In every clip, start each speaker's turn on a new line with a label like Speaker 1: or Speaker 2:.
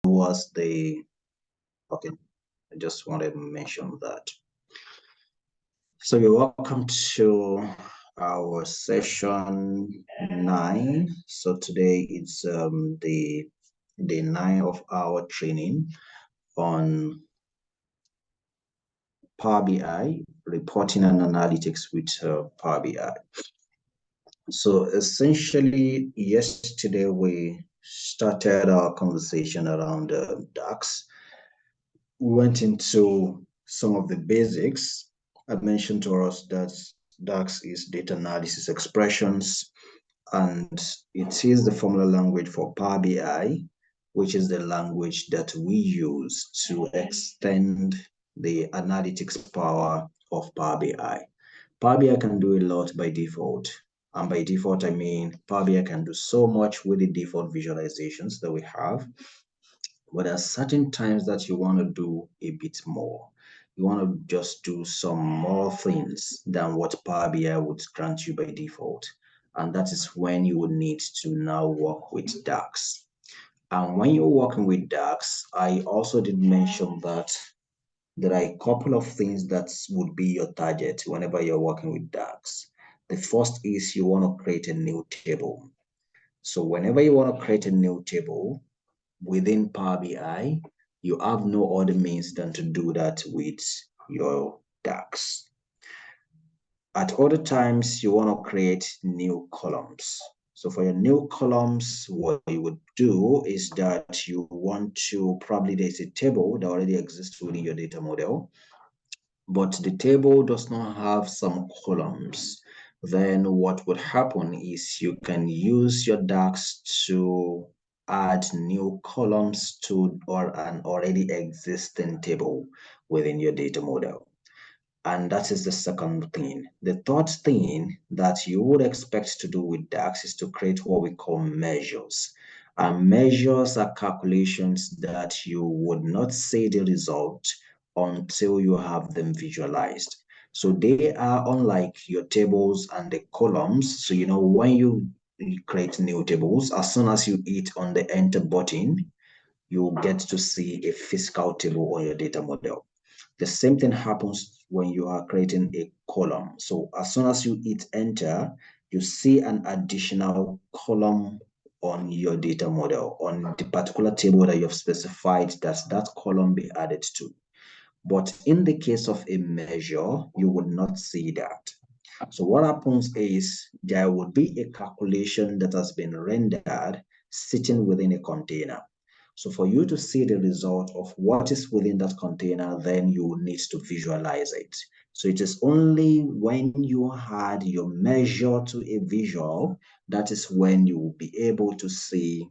Speaker 1: was the, okay, I just wanted to mention that. So you're welcome to our session 9. So today it's the day 9 of our training on Power BI, reporting and analytics with Power BI. So essentially, yesterday we started our conversation around DAX. We went into some of the basics. I mentioned to us that DAX is data analysis expressions, and it is the formula language for Power BI, which is the language that we use to extend the analytics power of Power BI. Power BI can do a lot by default. And by default, I mean Power BI can do so much with the default visualizations that we have. But there are certain times that you want to do a bit more. You want to just do some more things than what Power BI would grant you by default. And that is when you would need to now work with DAX. And when you're working with DAX, I also did mention that there are a couple of things that would be your target whenever you're working with DAX. The first is you want to create a new table. So whenever you want to create a new table within Power BI, you have no other means than to do that with your DAX. At other times, you want to create new columns. So for your new columns, what you would do is that you want to, probably there's a table that already exists within your data model, but the table does not have some columns. Then what would happen is you can use your DAX to add new columns to or an already existing table within your data model. And that is the second thing. The third thing that you would expect to do with DAX is to create what we call measures. And measures are calculations that you would not see the result until you have them visualized. So they are unlike your tables and the columns. So, when you create new tables, as soon as you hit on the enter button, you get to see a physical table on your data model. The same thing happens when you are creating a column. So as soon as you hit enter, you see an additional column on your data model, on the particular table that you've specified that column be added to. But in the case of a measure, you would not see that. So what happens is there would be a calculation that has been rendered sitting within a container. So for you to see the result of what is within that container, then you need to visualize it. So it is only when you add your measure to a visual, that is when you will be able to see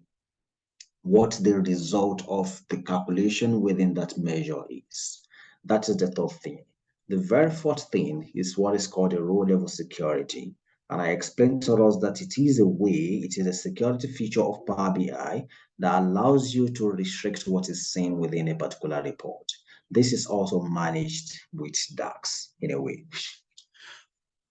Speaker 1: what the result of the calculation within that measure is. That is the third thing. The very fourth thing is what is called a row level security. And I explained to us that it is a security feature of Power BI that allows you to restrict what is seen within a particular report. This is also managed with DAX in a way.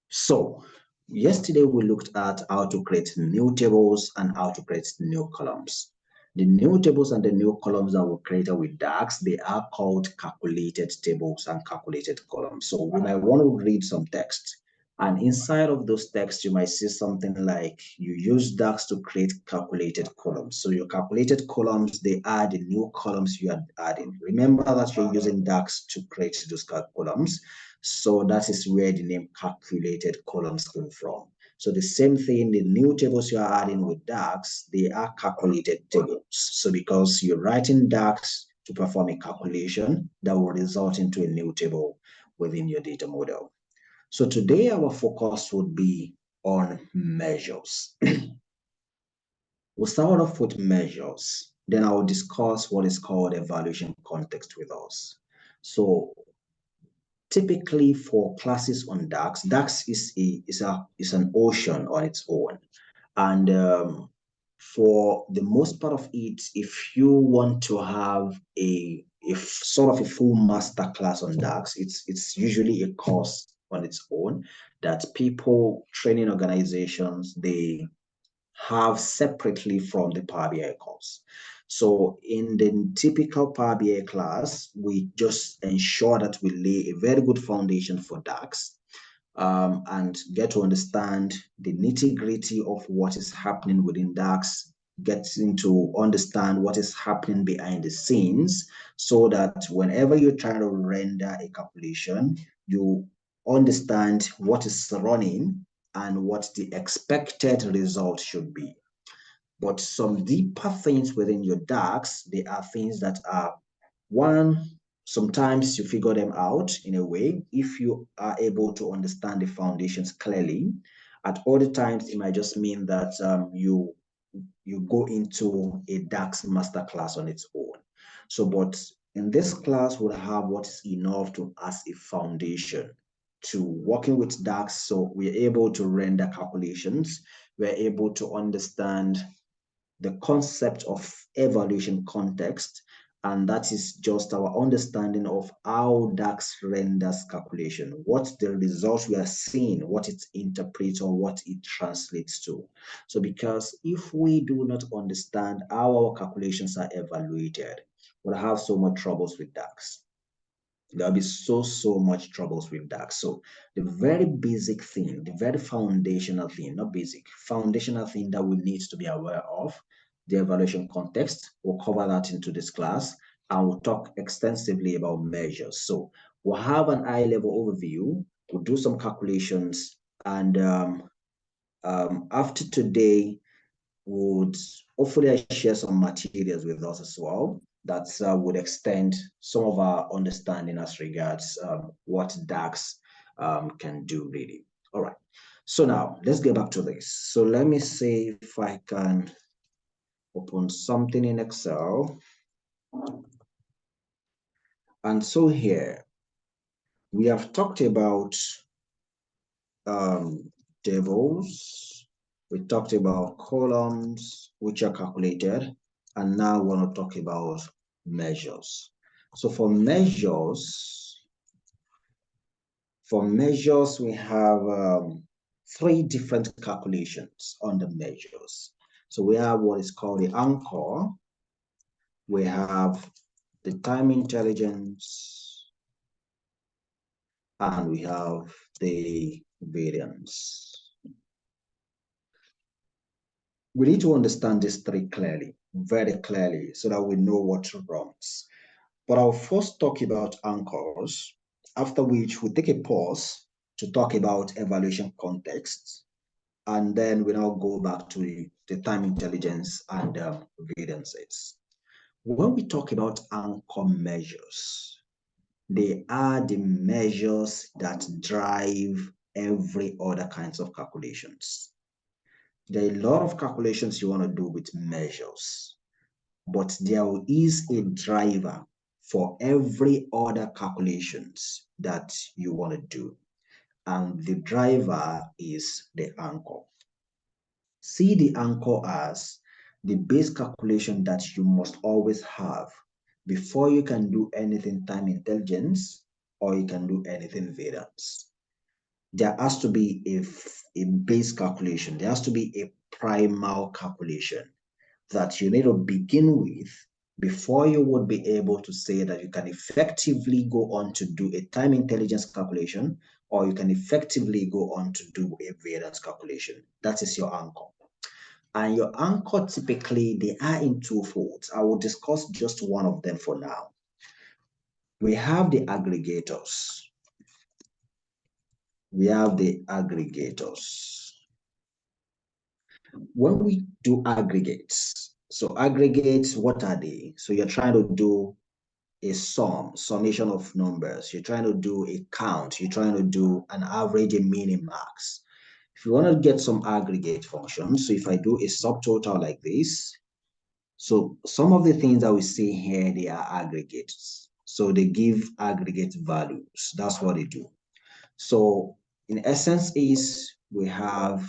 Speaker 1: So yesterday we looked at how to create new tables and how to create new columns. The new tables and the new columns that were created with DAX, they are called calculated tables and calculated columns. So we might want to read some text. And inside of those texts, you might see something like you use DAX to create calculated columns. So your calculated columns, they are the new columns you are adding. Remember that you're using DAX to create those columns. So that is where the name calculated columns came from. So the same thing, the new tables you are adding with DAX, they are calculated tables. So because you're writing DAX to perform a calculation that will result into a new table within your data model. So today our focus would be on measures. We'll start off with measures. Then I will discuss what is called evaluation context with us. So typically for classes on DAX, DAX is an ocean on its own. And for the most part of it, if you want to have a sort of a full master class on DAX, it's usually a course on its own that training organizations, they have separately from the Power BI course. So in the typical Power BI class, we just ensure that we lay a very good foundation for DAX, and get to understand the nitty-gritty of what is happening within DAX, getting to understand what is happening behind the scenes, so that whenever you try to render a calculation, you understand what is running and what the expected result should be. But some deeper things within your DAX, they are things that are, one, sometimes you figure them out in a way if you are able to understand the foundations clearly. At other times, it might just mean that you go into a DAX masterclass on its own. So, but in this class, we'll have what is enough to as a foundation to working with DAX. So we're able to render calculations. We're able to understand the concept of evaluation context, and that is just our understanding of how DAX renders calculation, what the results we are seeing, what it interprets or what it translates to. So because if we do not understand how our calculations are evaluated, we'll have so much troubles with DAX. There'll be so much troubles with DAX. So the very basic thing, the very foundational thing, not basic, foundational thing that we need to be aware of, the evaluation context. We'll cover that into this class, and we'll talk extensively about measures. So we'll have an high-level overview, we'll do some calculations, and after today, would hopefully share some materials with us as well that would extend some of our understanding as regards what DAX can do really. All right. So now let's get back to this. So let me see if I can open something in Excel. And so here we have talked about tables. We talked about columns, which are calculated, and now we want to talk about measures. So for measures, we have three different calculations on the measures. So we have what is called the anchor, we have the time intelligence, and we have the variance. We need to understand these three clearly, very clearly, so that we know what runs. But I'll first talk about anchors, after which we'll take a pause to talk about evaluation context, and then we now go back to the time intelligence and variances. When we talk about anchor measures, they are the measures that drive every other kinds of calculations. There are a lot of calculations you want to do with measures, but there is a driver for every other calculations that you want to do. And the driver is the anchor. See the anchor as the base calculation that you must always have before you can do anything time intelligence or you can do anything variance. There has to be a base calculation. There has to be a primal calculation that you need to begin with before you would be able to say that you can effectively go on to do a time intelligence calculation, or you can effectively go on to do a variance calculation. That is your anchor. And your anchor, typically, they are in two folds. I will discuss just one of them for now. We have the aggregators. When we do aggregates, so aggregates, what are they? So you're trying to do a summation of numbers. You're trying to do a count. You're trying to do an average, a mean, a max. If you want to get some aggregate functions, so if I do a subtotal like this, so some of the things that we see here, they are aggregates. So they give aggregate values. That's what they do. So in essence is we have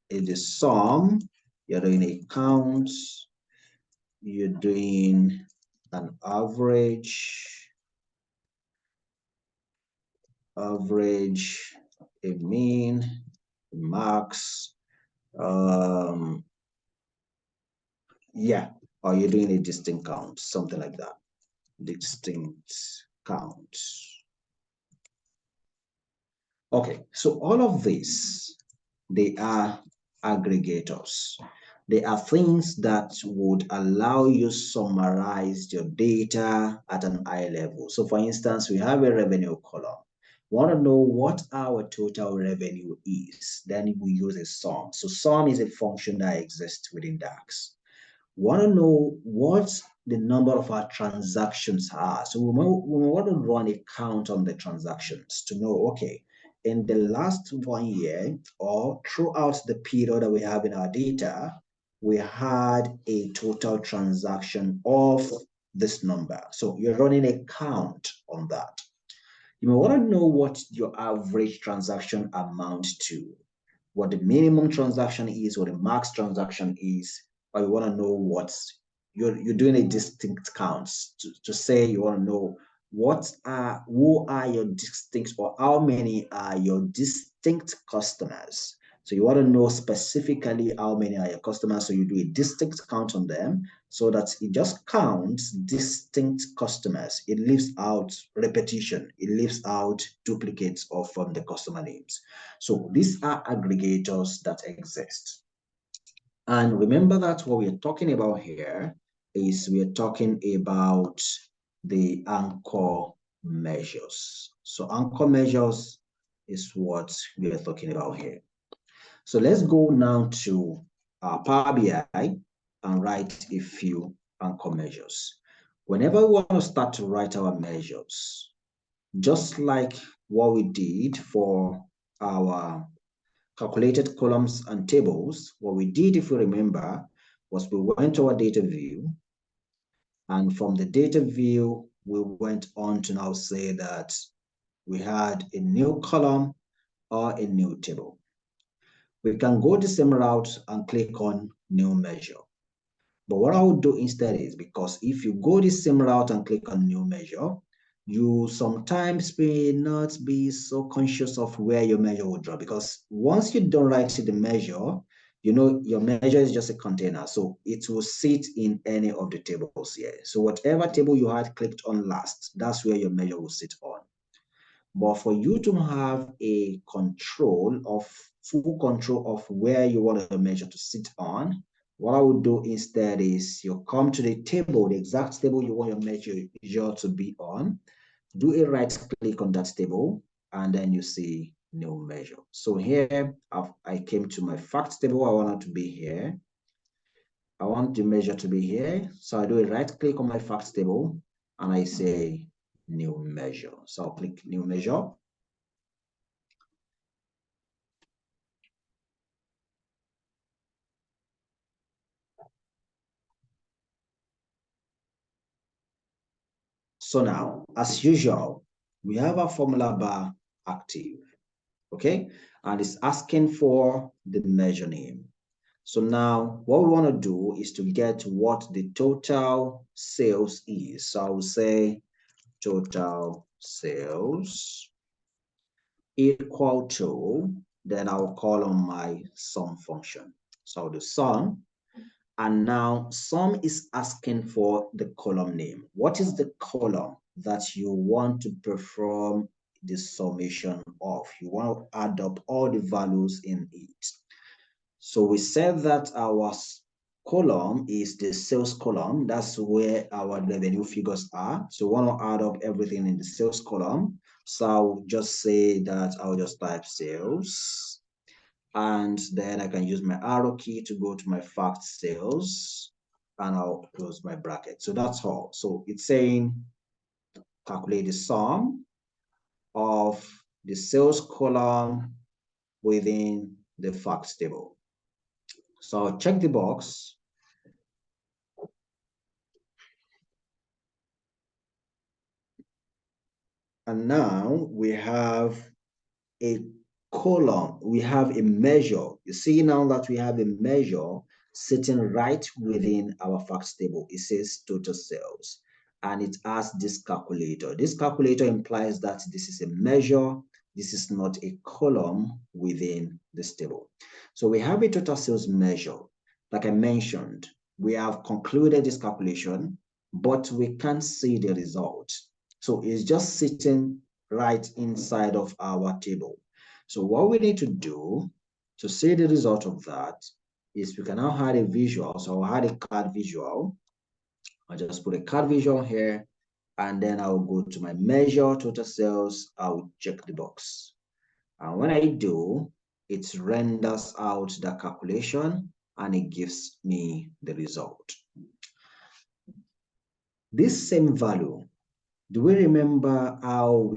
Speaker 1: the sum, you're doing a count, you're doing an average, a mean, max, Yeah, or you're doing a distinct count, something like that. Distinct count. Okay, so all of this, they are aggregators. They are things that would allow you summarize your data at an high level. So for instance, we have a revenue column. Want to know what our total revenue is, then we use a sum. So sum is a function that exists within DAX. Want to know what the number of our transactions are. So we want to run a count on the transactions to know, okay, in the last 1 year or throughout the period that we have in our data, we had a total transaction of this number. So you're running a count on that. You may want to know what your average transaction amount to, what the minimum transaction is, what the max transaction is, or you want to know what's you're doing a distinct counts to say you want to know who are your distinct or how many are your distinct customers. So you want to know specifically how many are your customers. So you do a distinct count on them so that it just counts distinct customers. It leaves out repetition. It leaves out duplicates of the customer names. So these are aggregators that exist. And remember that what we're talking about here is we're talking about the anchor measures. So anchor measures is what we are talking about here. So let's go now to Power BI and write a few anchor measures. Whenever we want to start to write our measures, just like what we did for our calculated columns and tables, what we did, if you remember, was we went to our data view, and from the data view, we went on to now say that we had a new column or a new table. We can go the same route and click on new measure. But what I would do instead is, because if you go the same route and click on new measure, you sometimes may not be so conscious of where your measure will drop, because once you don't write the measure, you know your measure is just a container. So it will sit in any of the tables here. So whatever table you had clicked on last, that's where your measure will sit on. But for you to have a full control of where you want the measure to sit on, what I would do instead is you come to the table, the exact table you want your measure to be on, do a right click on that table, and then you see new measure. So here I came to my facts table. I want it to be here. I want the measure to be here. So I do a right click on my facts table and I say new measure. So I'll click new measure. So now, as usual, we have our formula bar active, okay? And it's asking for the measure name. So now what we want to do is to get what the total sales is. So I will say total sales equal to, then I'll call on my sum function. So the sum. And now sum is asking for the column name. What is the column that you want to perform the summation of? You want to add up all the values in it. So we said that our column is the sales column. That's where our revenue figures are. So we want to add up everything in the sales column. So I'll just say that I'll just type sales. And then I can use my arrow key to go to my fact sales, and I'll close my bracket. So that's all. So it's saying calculate the sum of the sales column within the facts table. So I'll check the box. And now we have a column, we have a measure. You see now that we have a measure sitting right within our facts table. It says total sales, and it has this calculator. This calculator implies that this is a measure. This is not a column within this table. So we have a total sales measure. Like I mentioned, we have concluded this calculation, but we can't see the result. So it's just sitting right inside of our table. So what we need to do to see the result of that is we can now add a visual. So I'll add a card visual. I'll just put a card visual here, and then I'll go to my measure total sales. I'll check the box. And when I do, it renders out the calculation and it gives me the result. This same value, do we remember how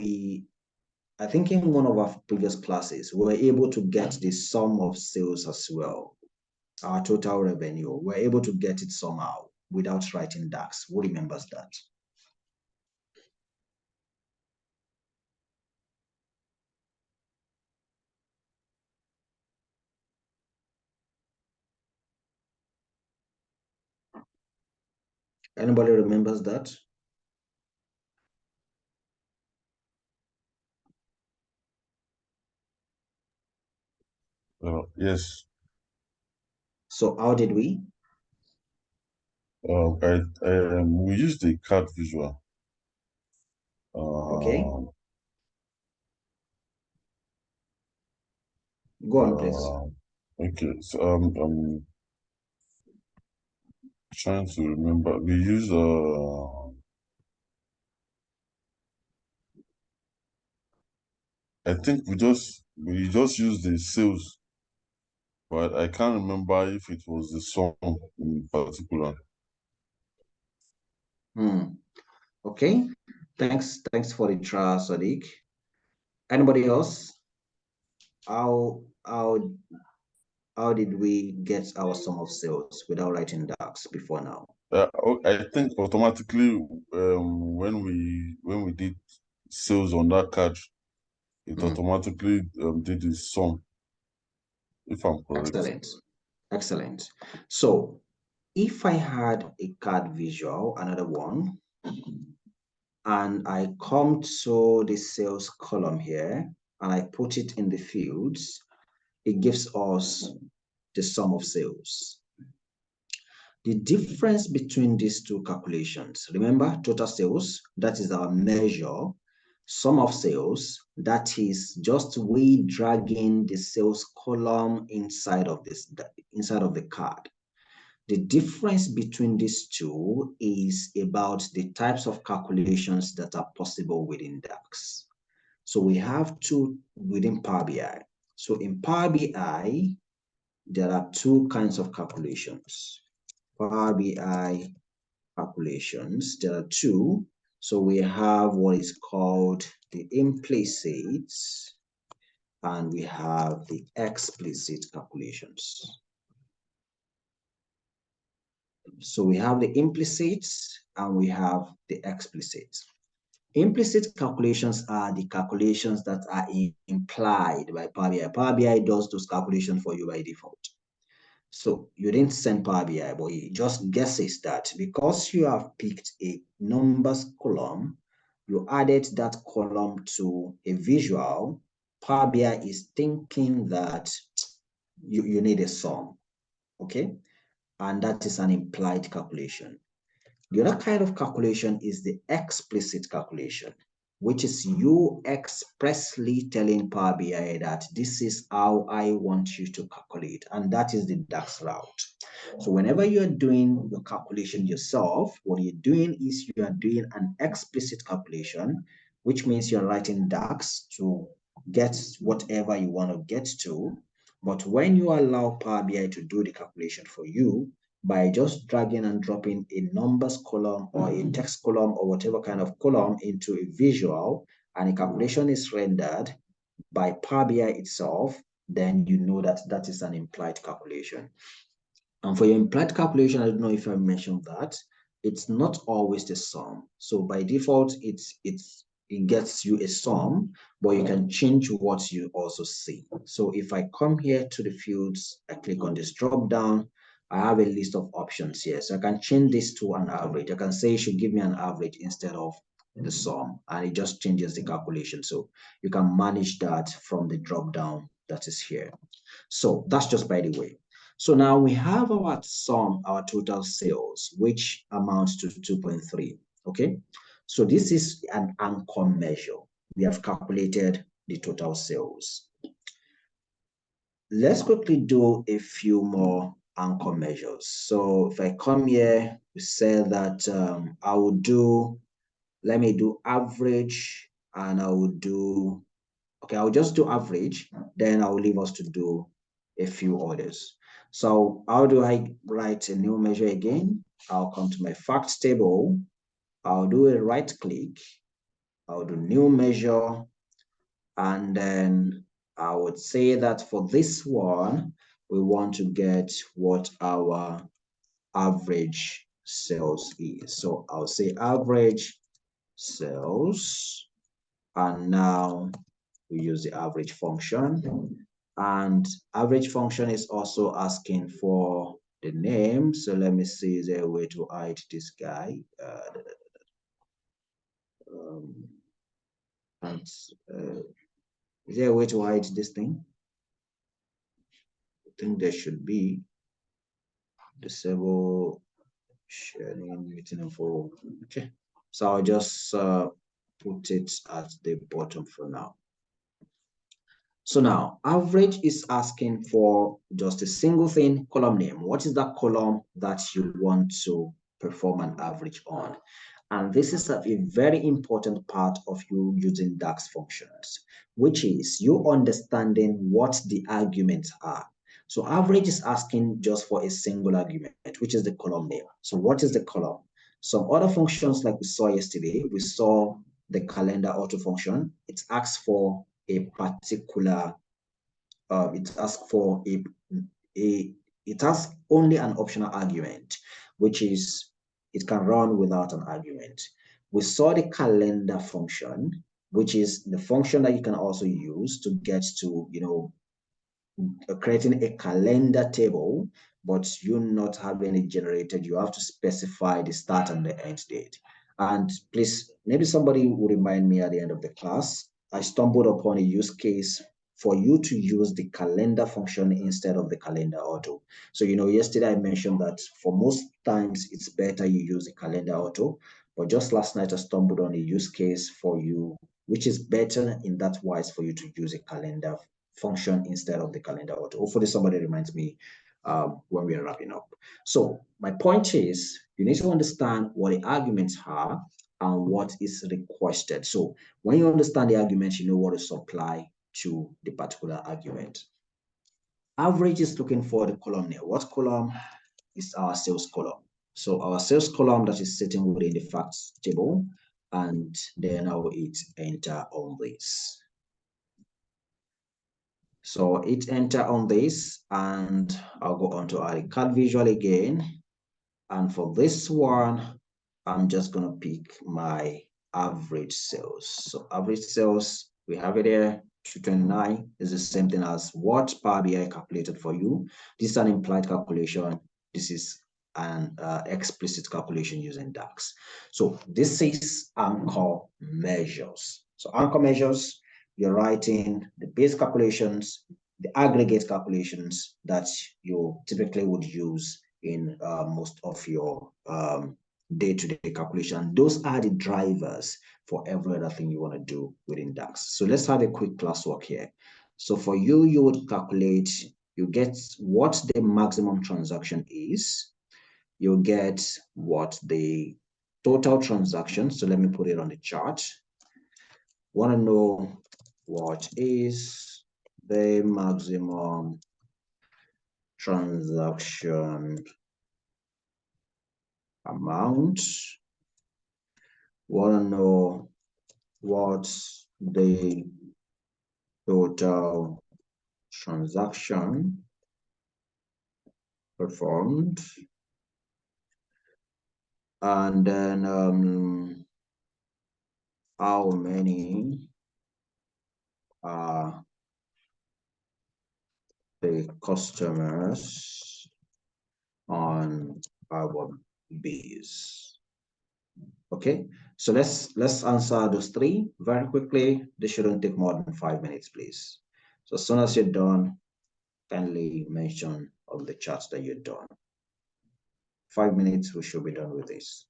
Speaker 1: I think in one of our previous classes, we were able to get the sum of sales as well, our total revenue. We're able to get it somehow without writing DAX. Who remembers that? Anybody remembers that?
Speaker 2: Yes.
Speaker 1: So how did we?
Speaker 2: We used the card visual.
Speaker 1: Okay. Go on, please.
Speaker 2: Okay, so I'm trying to remember. We use I think we just use the sales, but I can't remember if it was the sum in particular.
Speaker 1: Okay. Thanks for the trial, Sadiq. Anybody else? How did we get our sum of sales without writing DAX before now?
Speaker 2: I think automatically when we did sales on that card, it automatically did the sum, if I'm correct.
Speaker 1: Excellent. Excellent. So if I had a card visual, another one, and I come to the sales column here and I put it in the fields, it gives us the sum of sales. The difference between these two calculations, remember total sales, that is our measure. Sum of sales, that is just we dragging the sales column inside of the card. The difference between these two is about the types of calculations that are possible within DAX. So we have two within Power BI. So in Power BI, there are two kinds of calculations. Power BI calculations, there are two. So we have what is called the implicit and we have the explicit calculations. So we have the implicit and we have the explicit. Implicit calculations are the calculations that are implied by Power BI. Power BI does those calculations for you by default. So you didn't send Power BI, but it just guesses that because you have picked a numbers column, you added that column to a visual, Power BI is thinking that you need a sum, okay? And that is an implied calculation. The other kind of calculation is the explicit calculation, which is you expressly telling Power BI that this is how I want you to calculate, and that is the DAX route. So whenever you're doing your calculation yourself, what you're doing is you are doing an explicit calculation, which means you're writing DAX to get whatever you want to get to. But when you allow Power BI to do the calculation for you, by just dragging and dropping a numbers column or a text column or whatever kind of column into a visual, and a calculation is rendered by Power BI itself, then you know that that is an implied calculation. And for your implied calculation, I don't know if I mentioned that, it's not always the sum. So by default, it gets you a sum, but you can change what you also see. So if I come here to the fields, I click on this drop down, I have a list of options here. So I can change this to an average. I can say it should give me an average instead of the sum, and it just changes the calculation. So you can manage that from the drop down that is here. So that's just by the way. So now we have our sum, our total sales, which amounts to 2.3. Okay. So this is an anchor measure. We have calculated the total sales. Let's quickly do a few more anchor measures. So if I come here, we say that I will do, let me do average, and I will do, okay, I'll just do average, then I'll leave us to do a few others. So how do I write a new measure again? I'll come to my facts table, I'll do a right click, I'll do new measure, and then I would say that for this one, we want to get what our average sales is. So I'll say average sales, and now we use the average function. And average function is also asking for the name. So let me see, is there a way to hide this guy? Is there a way to hide this thing? I think there should be. Disable sharing meeting info. Okay, so I'll just put it at the bottom for now. So now average is asking for just a single thing, column name. What is that column that you want to perform an average on? And this is a very important part of you using DAX functions, which is you understanding what the arguments are. So average is asking just for a single argument, which is the column name. So what is the column? Some other functions like we saw yesterday, we saw the calendar auto function. It asks for a particular, it asks for it has only an optional argument, which is it can run without an argument. We saw the calendar function, which is the function that you can also use to get to, creating a calendar table, but you not having it generated, you have to specify the start and the end date. And please, maybe somebody will remind me at the end of the class, I stumbled upon a use case for you to use the calendar function instead of the calendar auto. So, yesterday I mentioned that for most times it's better you use the calendar auto, but just last night I stumbled on a use case for you, which is better in that wise for you to use a calendar function instead of the calendar auto. Hopefully somebody reminds me when we are wrapping up. So my point is you need to understand what the arguments are and what is requested. So when you understand the argument, you know what to supply to the particular argument. Average is looking for the column name. What column is our sales column? So our sales column that is sitting within the facts table, and then I will hit enter on this. So hit enter on this, and I'll go on to our card visual again. And for this one, I'm just going to pick my average sales. So average sales, we have it here, 229 is the same thing as what Power BI calculated for you. This is an implied calculation. This is an explicit calculation using DAX. So this is anchor measures. So anchor measures, you're writing the base calculations, the aggregate calculations that you typically would use in most of your day-to-day calculation. Those are the drivers for every other thing you want to do within DAX. So let's have a quick classwork here. So for you, you would calculate, you get what the maximum transaction is. You get what the total transaction. So let me put it on the chart. Want to know what is the maximum transaction amount. Want to know what's the total transaction performed, and then how many are the customers on our base. Okay, so let's answer those three very quickly. This shouldn't take more than 5 minutes, please. So as soon as you're done, kindly mention of the charts that you're done. 5 minutes, we should be done with this.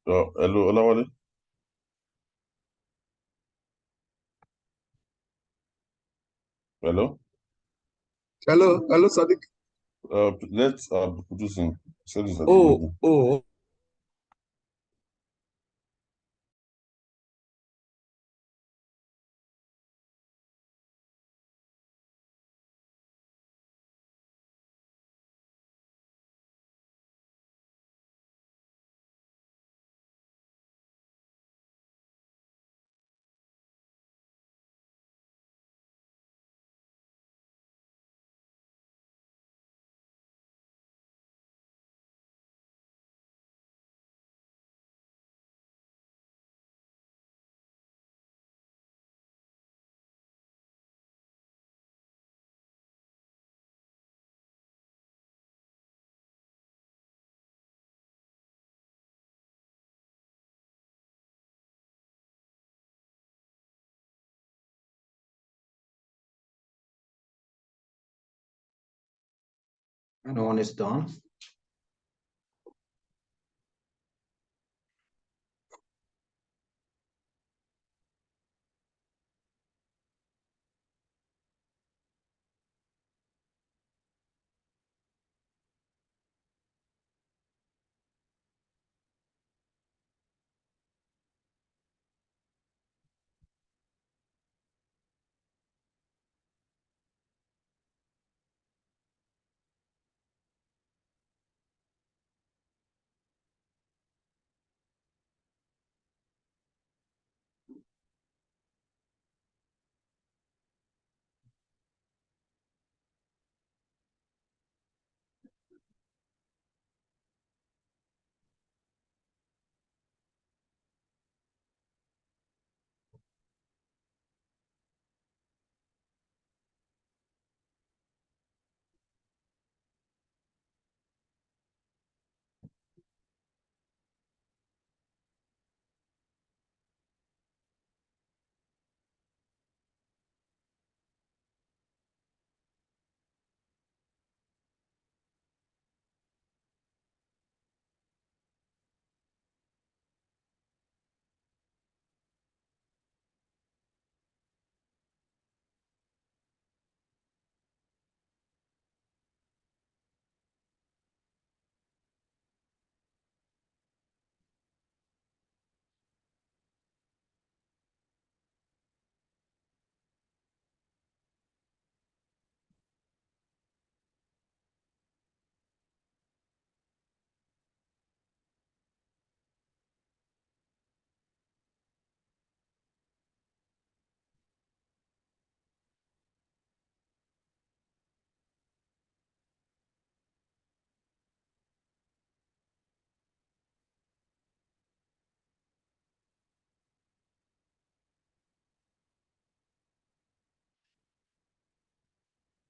Speaker 2: Hello, Olawale. Hello.
Speaker 3: Hello, Sadiq.
Speaker 2: Let's be producing. Send this at the
Speaker 3: Oh,
Speaker 2: beginning.
Speaker 3: oh,
Speaker 1: Anyone is done?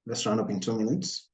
Speaker 1: Let's round up in 2 minutes.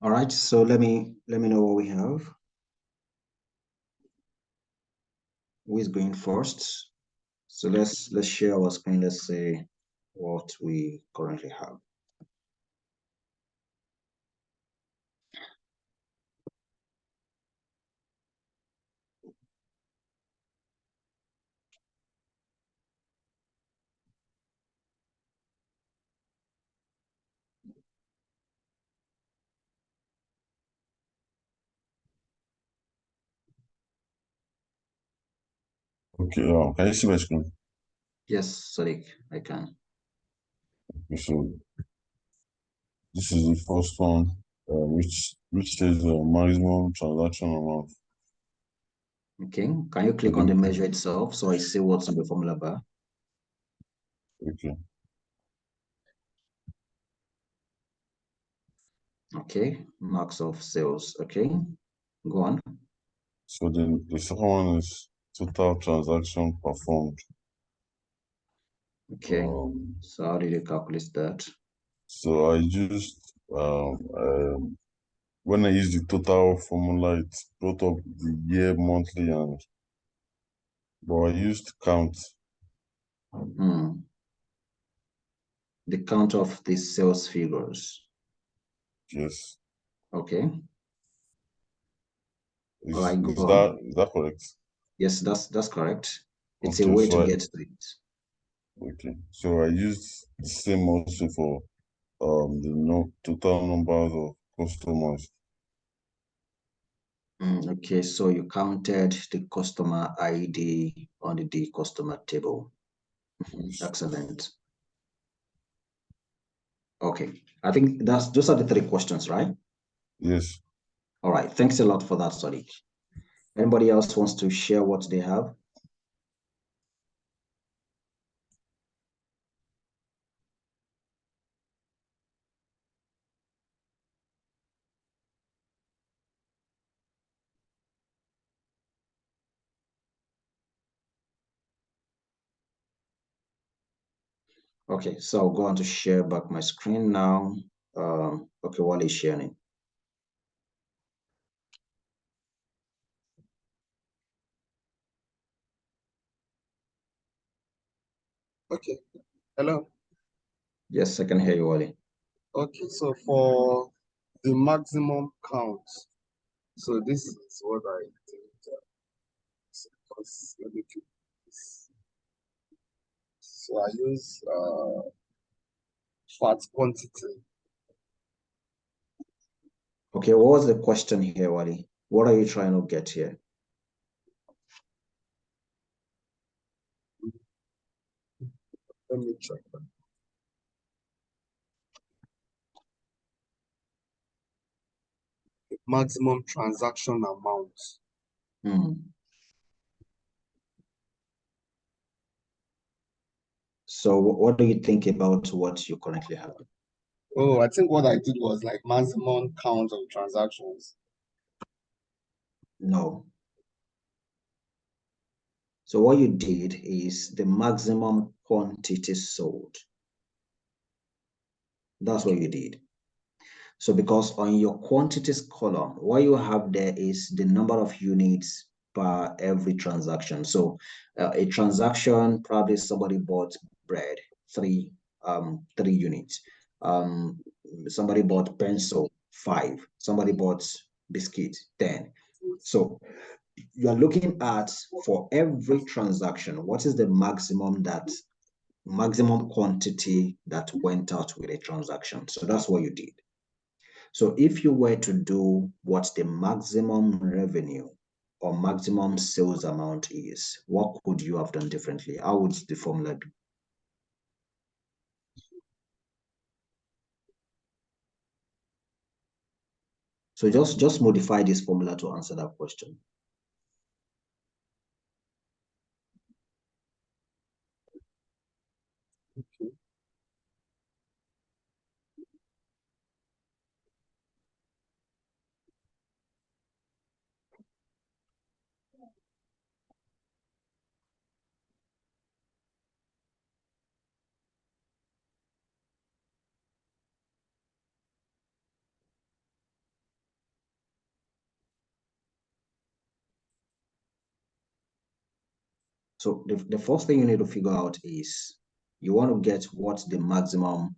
Speaker 1: All right, so let me know what we have. Who is going first? So let's share our screen. Let's say what we currently have.
Speaker 2: Okay, can you see my screen?
Speaker 1: Yes, Sadiq, I can.
Speaker 2: Okay, so this is the first one, which says maximum transaction amount.
Speaker 1: Okay, can you click on the measure itself so I see what's in the formula bar?
Speaker 2: Okay.
Speaker 1: Okay, marks of sales. Okay, go on.
Speaker 2: So then the second one is total transaction performed.
Speaker 1: Okay, so how did you calculate that?
Speaker 2: So I used when I used the total formula, it brought up the year, monthly, but I used count.
Speaker 1: The count of the sales figures.
Speaker 2: Yes.
Speaker 1: Okay. All
Speaker 2: Is
Speaker 1: right, go
Speaker 2: is
Speaker 1: on.
Speaker 2: that correct?
Speaker 1: Yes, that's correct. It's a
Speaker 2: Okay,
Speaker 1: way to get to it.
Speaker 2: So I used the same also for the total numbers of customers.
Speaker 1: Okay, so you counted the customer ID on the customer table. Excellent. Okay, I think those are the three questions, right?
Speaker 2: Yes.
Speaker 1: All right, thanks a lot for that, Sadiq. Anybody else wants to share what they have? Okay, so I'll go on to share back my screen now. Okay, while it's sharing.
Speaker 3: Okay. Hello.
Speaker 1: Yes, I can hear you, Wally.
Speaker 3: Okay, so for the maximum count, so this is what I did. Let me do this. So I use fat quantity.
Speaker 1: Okay, what was the question here, Wally? What are you trying to get here?
Speaker 3: Let me check that. Maximum transaction amount.
Speaker 1: So what do you think about what you currently have?
Speaker 3: Oh, I think what I did was like maximum count of transactions.
Speaker 1: No. So what you did is the maximum quantity sold. That's what you did. So because on your quantities column, what you have there is the number of units per every transaction. So a transaction, probably somebody bought bread, three units. Somebody bought pencil, 5. Somebody bought biscuit, 10. So you are looking at, for every transaction, what is the maximum quantity that went out with a transaction. So that's what you did. So if you were to do what the maximum revenue or maximum sales amount is, what could you have done differently? How would the formula be? So just modify this formula to answer that question.
Speaker 3: Okay.
Speaker 1: So the first thing you need to figure out is you want to get what the maximum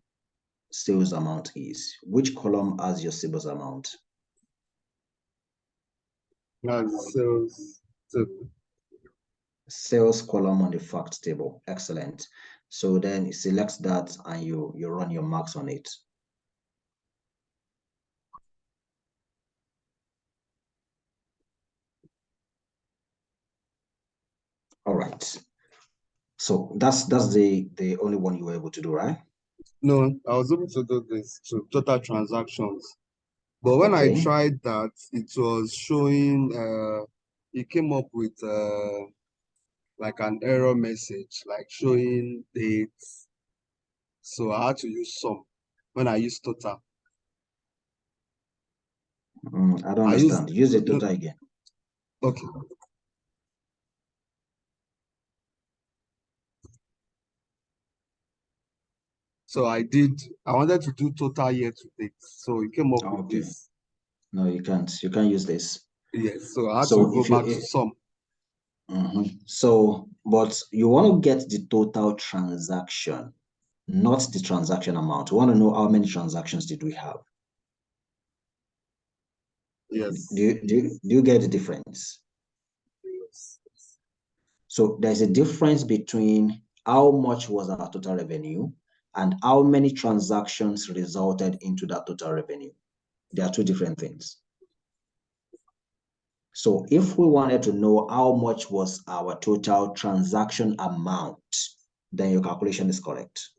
Speaker 1: sales amount is. Which column has your sales amount?
Speaker 3: Now sales.
Speaker 1: Sales column on the fact table. Excellent. So then you select that and you run your marks on it. All right. So that's the only one you were able to do, right?
Speaker 3: No, I was able to do this to total transactions. But when I tried that, it was showing, it came up with like an error message, like showing dates. So I had to use sum when I use total.
Speaker 1: I don't understand. Use the total again.
Speaker 3: Okay. So I wanted to do total year to date. So it came up with this.
Speaker 1: No, you can't. You can't use this.
Speaker 3: Yes, so I had to go back to sum.
Speaker 1: So, but you want to get the total transaction, not the transaction amount. You want to know how many transactions did we have?
Speaker 3: Yes.
Speaker 1: Do you get the difference?
Speaker 3: Yes.
Speaker 1: So there's a difference between how much was our total revenue and how many transactions resulted into that total revenue. They are two different things. So if we wanted to know how much was our total transaction amount, then your calculation is correct.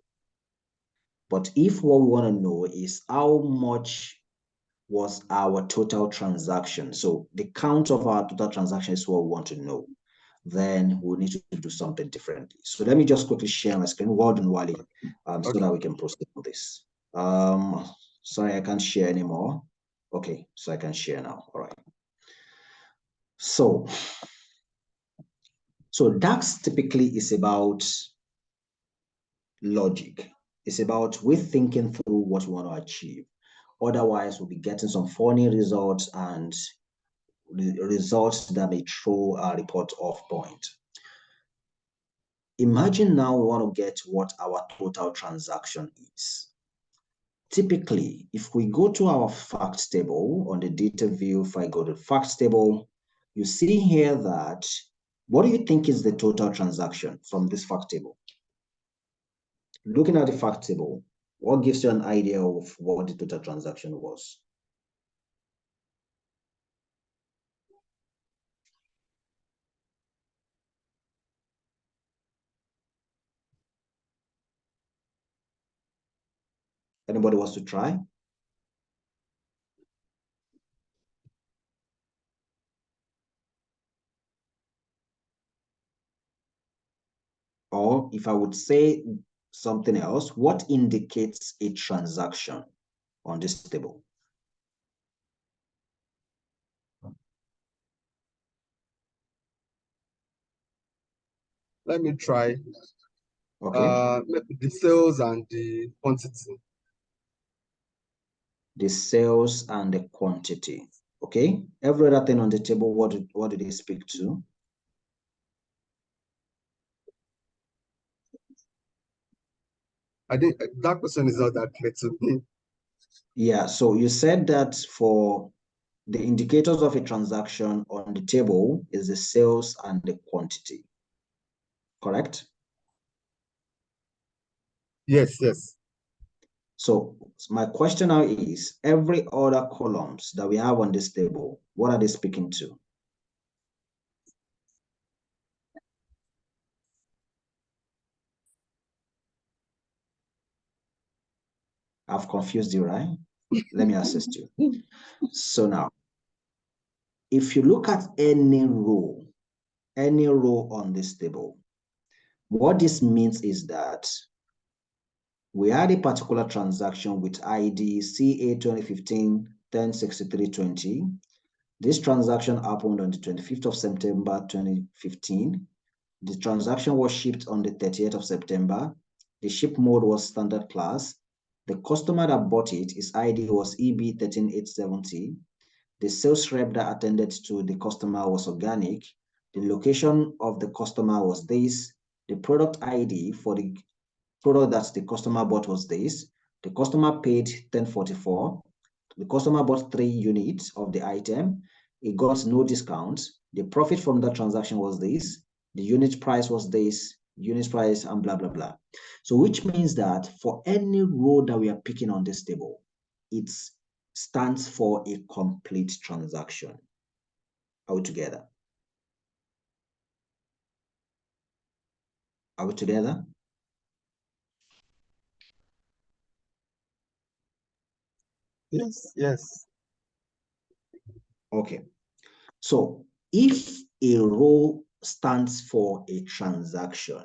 Speaker 1: But if what we want to know is how much was our total transaction, so the count of our total transaction is what we want to know, then we'll need to do something differently. So let me just quickly share my screen. Well done, Wally, so that we can proceed with this. Sorry, I can't share anymore. Okay, so I can share now. All right. So DAX typically is about logic. It's about we thinking through what we want to achieve. Otherwise, we'll be getting some funny results and results that may throw our report off point. Imagine now we want to get what our total transaction is. Typically, if we go to our facts table on the data view, if I go to facts table, you see here that, what do you think is the total transaction from this fact table? Looking at the fact table, what gives you an idea of what the total transaction was? Anybody wants to try? Or if I would say something else, what indicates a transaction on this table?
Speaker 3: Let me try.
Speaker 1: Okay.
Speaker 3: The sales and the quantity.
Speaker 1: The sales and the quantity. Okay. Every other thing on the table, what did they speak to?
Speaker 3: I think that question is not that clear to me.
Speaker 1: Yeah. So you said that for the indicators of a transaction on the table is the sales and the quantity. Correct?
Speaker 3: Yes, yes.
Speaker 1: So my question now is, every other columns that we have on this table, what are they speaking to? I've confused you, right? Let me assist you. So now, if you look at any row on this table, what this means is that we had a particular transaction with ID CA 2015-106320. This transaction happened on the 25th of September 2015. The transaction was shipped on the 30th of September. The ship mode was standard class. The customer that bought it, his ID was EB13870. The sales rep that attended to the customer was organic. The location of the customer was this. The product ID for the product that the customer bought was this. The customer paid 1044. The customer bought 3 units of the item. He got no discount. The profit from that transaction was this. The unit price was this, unit price, and blah, blah, blah. So which means that for any row that we are picking on this table, it stands for a complete transaction altogether. Are we together?
Speaker 3: Yes, yes.
Speaker 1: Okay. So if a row stands for a transaction,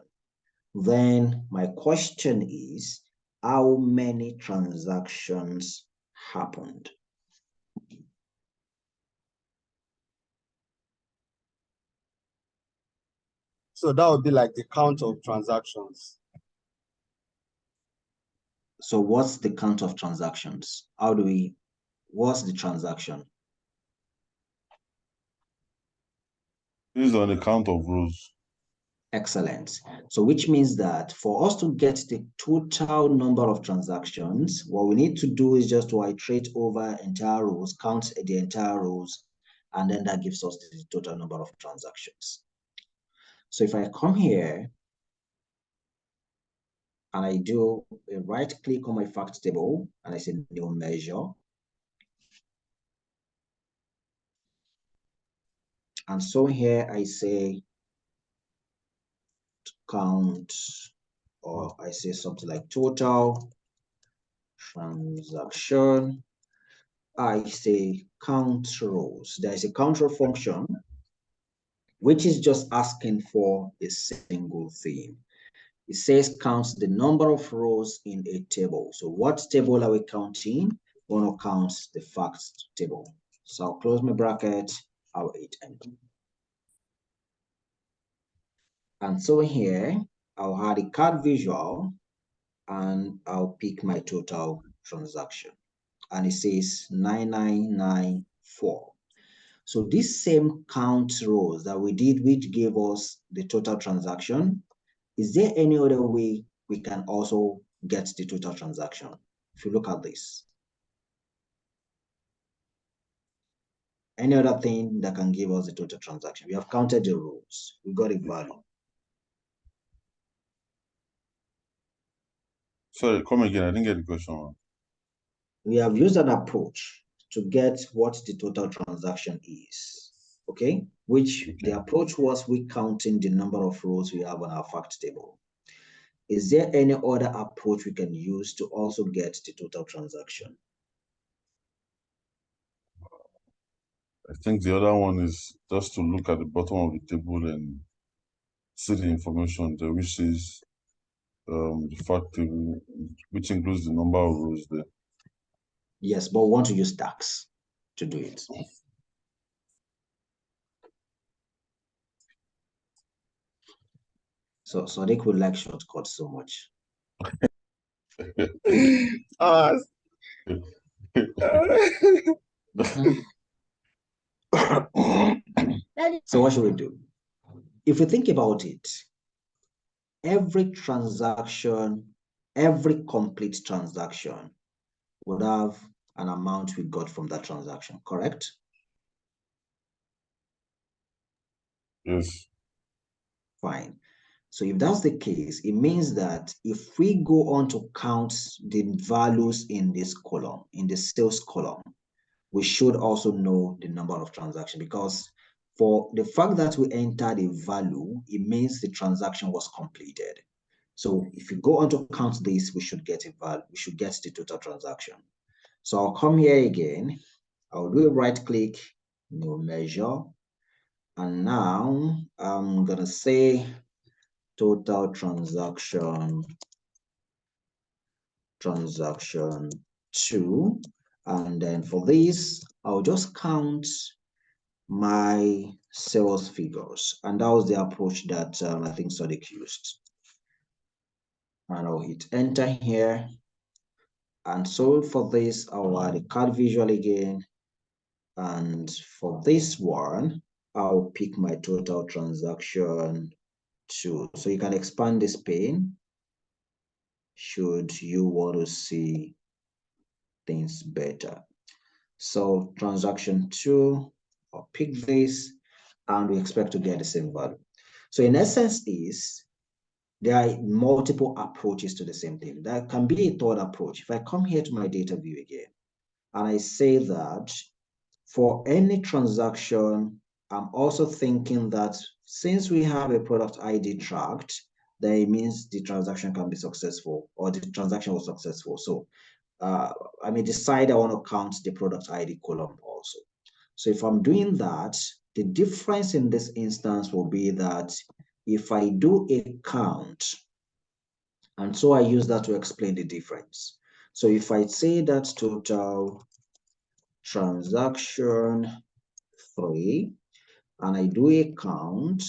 Speaker 1: then my question is, how many transactions happened?
Speaker 3: So that would be like the count of transactions.
Speaker 1: So what's the count of transactions? What's the transaction?
Speaker 2: This is on the count of rows.
Speaker 1: Excellent. So which means that for us to get the total number of transactions, what we need to do is just to iterate over entire rows, count the entire rows, and then that gives us the total number of transactions. So if I come here and I do a right click on my fact table and I say new measure, and so here I say count, or I say something like total transaction, I say count rows. There is a count row function which is just asking for a single thing. It says counts the number of rows in a table. So what table are we counting? We want to count the facts table. So I'll close my bracket, I'll hit enter. And so here, I'll add a card visual and I'll pick my total transaction. And it says 9994. So this same count rows that we did, which gave us the total transaction, is there any other way we can also get the total transaction? If you look at this, any other thing that can give us the total transaction? We have counted the rows, we got a value.
Speaker 2: Sorry, come again. I didn't get the question.
Speaker 1: We have used an approach to get what the total transaction is, okay? Which the approach was we counting the number of rows we have on our fact table. Is there any other approach we can use to also get the total transaction?
Speaker 2: I think the other one is just to look at the bottom of the table and see the information there, which is the fact table, which includes the number of rows there.
Speaker 1: Yes, but we want to use DAX to do it. So Sadiq would like shortcuts so much. So what should we do? If we think about it, every transaction, every complete transaction would have an amount we got from that transaction, correct?
Speaker 2: Yes.
Speaker 1: Fine. So if that's the case, it means that if we go on to count the values in this column, in the sales column, we should also know the number of transactions, because for the fact that we entered a value, it means the transaction was completed. So if you go on to count this, we should get a value, we should get the total transaction. So I'll come here again, I'll do a right click, new measure, and now I'm gonna say total transaction 2, and then for this I'll just count my sales figures, and that was the approach that I think Sadiq used. And I'll hit enter here, and so for this I'll add a card visual again, and for this one I'll pick my total transaction 2. So you can expand this pane should you want to see things better. So transaction 2, I'll pick this, and we expect to get the same value. So in essence there are multiple approaches to the same thing. There can be a third approach. If I come here to my data view again, and I say that for any transaction, I'm also thinking that since we have a product ID tracked, then it means the transaction can be successful or the transaction was successful. So I may decide I want to count the product ID column also. So if I'm doing that, the difference in this instance will be that if I do a count, and so I use that to explain the difference. So if I say that total transaction 3, and I do a count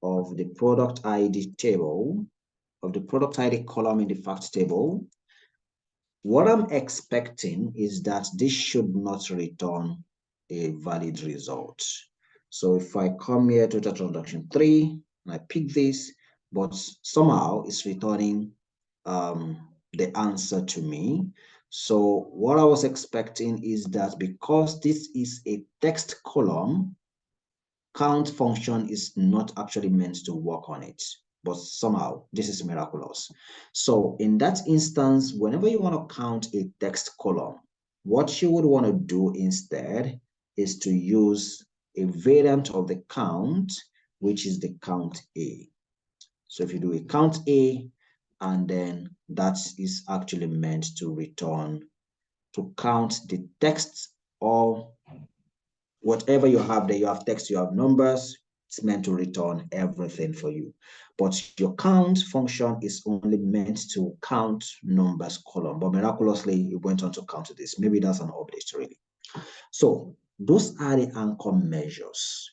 Speaker 1: of the product ID table, of the product ID column in the fact table, what I'm expecting is that this should not return a valid result. So if I come here to the transaction 3 and I pick this, but somehow it's returning the answer to me. So what I was expecting is that because this is a text column, count function is not actually meant to work on it, but somehow this is miraculous. So in that instance, whenever you want to count a text column, what you would want to do instead is to use a variant of the count, which is the count A. So if you do a count A, and then that is actually meant to return, to count the text or whatever you have there. You have text, you have numbers, it's meant to return everything for you. But your count function is only meant to count numbers column, but miraculously it went on to count this. Maybe that's an update really. So those are the anchor measures.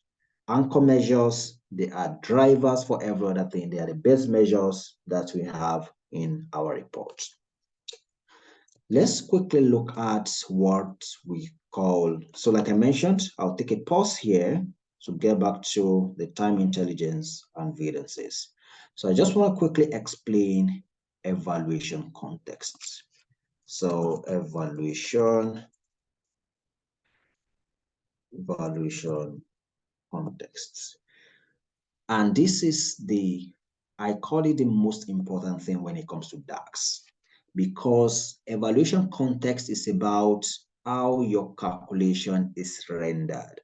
Speaker 1: Anchor measures, they are drivers for every other thing. They are the base measures that we have in our report. Let's quickly look at what we call, so like I mentioned, I'll take a pause here to get back to the time intelligence and variances. So I just want to quickly explain evaluation contexts. So evaluation contexts. And this is I call it the most important thing when it comes to DAX, because evaluation context is about how your calculation is rendered.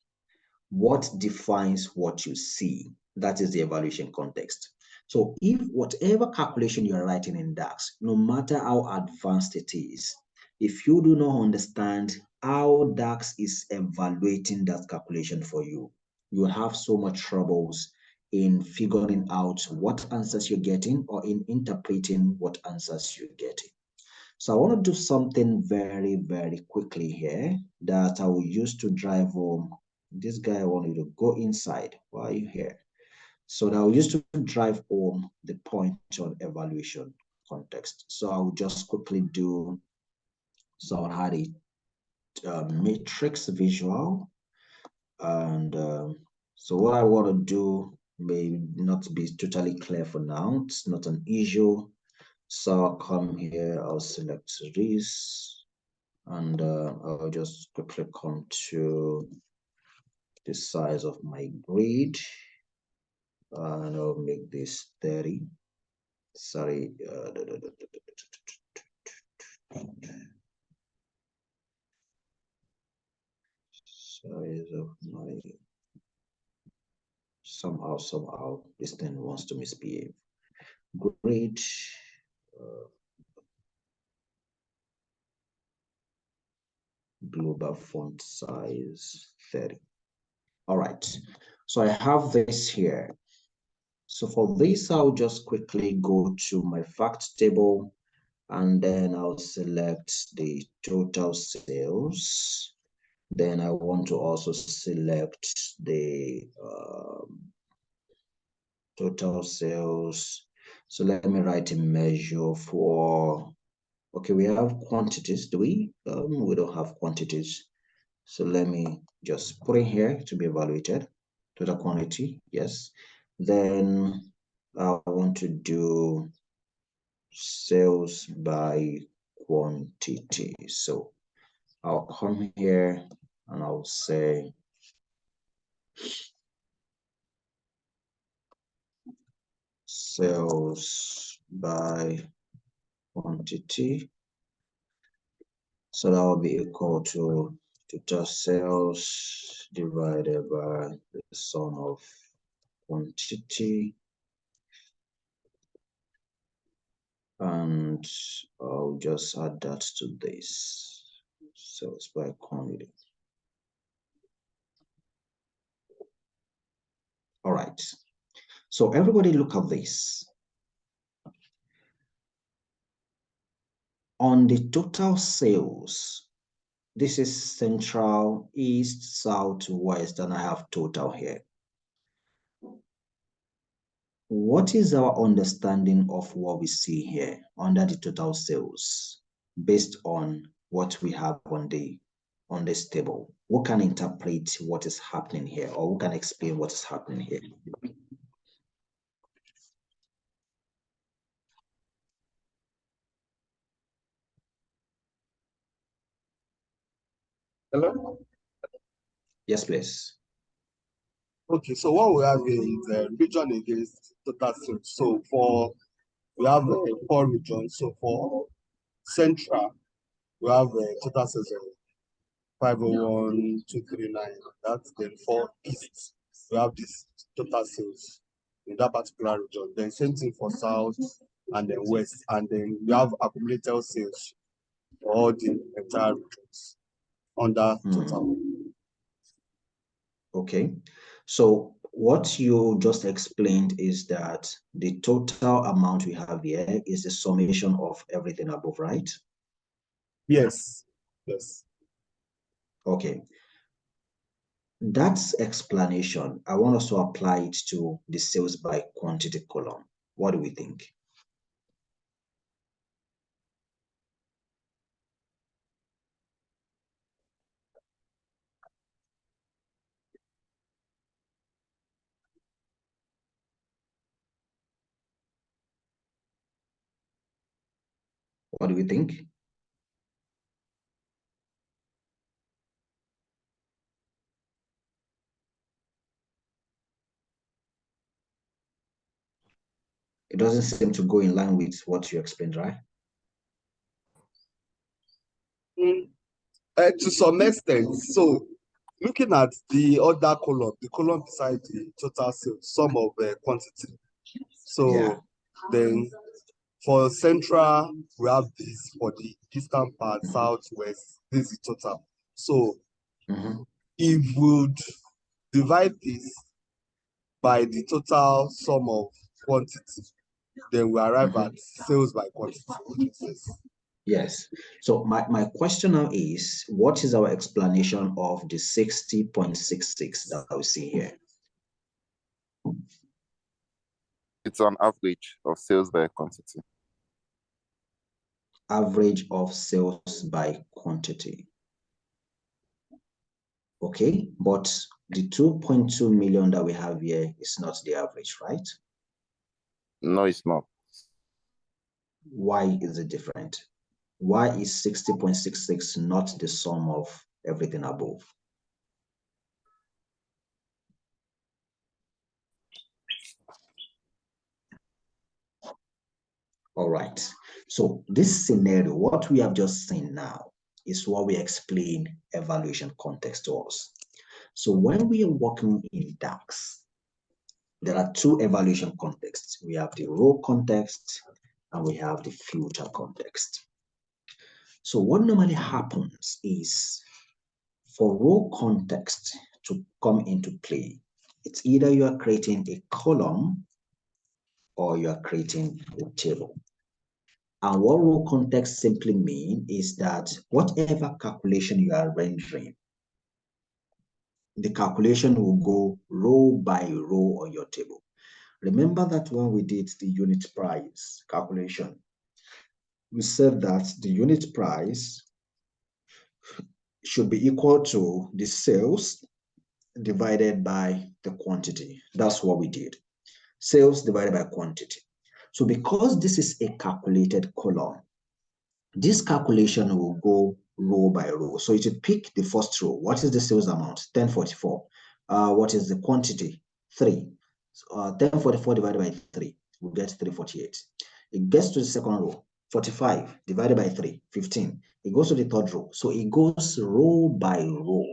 Speaker 1: What defines what you see? That is the evaluation context. So if whatever calculation you're writing in DAX, no matter how advanced it is, if you do not understand how DAX is evaluating that calculation for you, you have so much troubles in figuring out what answers you're getting or in interpreting what answers you're getting. So I want to do something very, very quickly here that I will use to drive home. This guy, I want you to go inside. Why are you here? So that I will use to drive home the point on evaluation context. So I will just quickly do, so I had a matrix visual. And so what I want to do may not be totally clear for now. It's not an issue. So I'll come here, I'll select this, and I'll just quickly come to the size of my grid, and I'll make this 30. Sorry. Size of my, somehow this thing wants to misbehave. Grid. Global font size 30. All right, so I have this here. So for this, I'll just quickly go to my fact table, and then I'll select the total sales. Then I want to also select the total sales. So let me write a measure for, okay, we have quantities, do we? We don't have quantities. So let me just put in here to be evaluated, total quantity, yes. Then I want to do sales by quantity. So I'll come here and I'll say sales by quantity. So that will be equal to total sales divided by the sum of quantity. And I'll just add that to this. Sales by quantity. All right. So everybody look at this. On the total sales, this is central, east, south, west, and I have total here. What is our understanding of what we see here under the total sales based on what we have on this table? Who can interpret what is happening here, or who can explain what is happening here?
Speaker 3: Hello?
Speaker 1: Yes, please.
Speaker 3: Okay, so what we have is region against total sales. So we have 4 regions. So for Central, we have total sales of 501,239. That's then for East, we have this total sales in that particular region. Then same thing for South and then West, and then we have accumulated sales for all the entire regions under total.
Speaker 1: Okay, so what you just explained is that the total amount we have here is the summation of everything above, right?
Speaker 3: Yes. Yes.
Speaker 1: Okay. That's explanation. I want us to apply it to the sales by quantity column. What do we think? What do we think? It doesn't seem to go in line with what you explained, right?
Speaker 3: To some extent. So looking at the other column, the column beside the total sales, sum of quantity. So
Speaker 1: Yeah.
Speaker 3: then for Central, we have this for the eastern part, South, West, this is total. So if we would divide this by the total sum of quantity, then we arrive at sales by quantity.
Speaker 1: Yes. So my question now is, what is our explanation of the 60.66 that we see here?
Speaker 4: It's an average of sales by quantity.
Speaker 1: Average of sales by quantity. Okay, but the 2.2 million that we have here is not the average, right?
Speaker 4: No, it's not.
Speaker 1: Why is it different? Why is 60.66 not the sum of everything above? All right. So this scenario, what we have just seen now, is what we explain evaluation context to us. So when we are working in DAX, there are 2 evaluation contexts. We have the row context and we have the future context. So what normally happens is, for row context to come into play, it's either you are creating a column or you are creating a table. And what row context simply means is that whatever calculation you are rendering, the calculation will go row by row on your table. Remember that when we did the unit price calculation, we said that the unit price should be equal to the sales divided by the quantity. That's what we did. Sales divided by quantity. So because this is a calculated column, this calculation will go row by row. So it will pick the first row. What is the sales amount? 1044. What is the quantity? 3. 1044 divided by 3, we get 348. It gets to the second row. 45 divided by 3, 15. It goes to the third row. So it goes row by row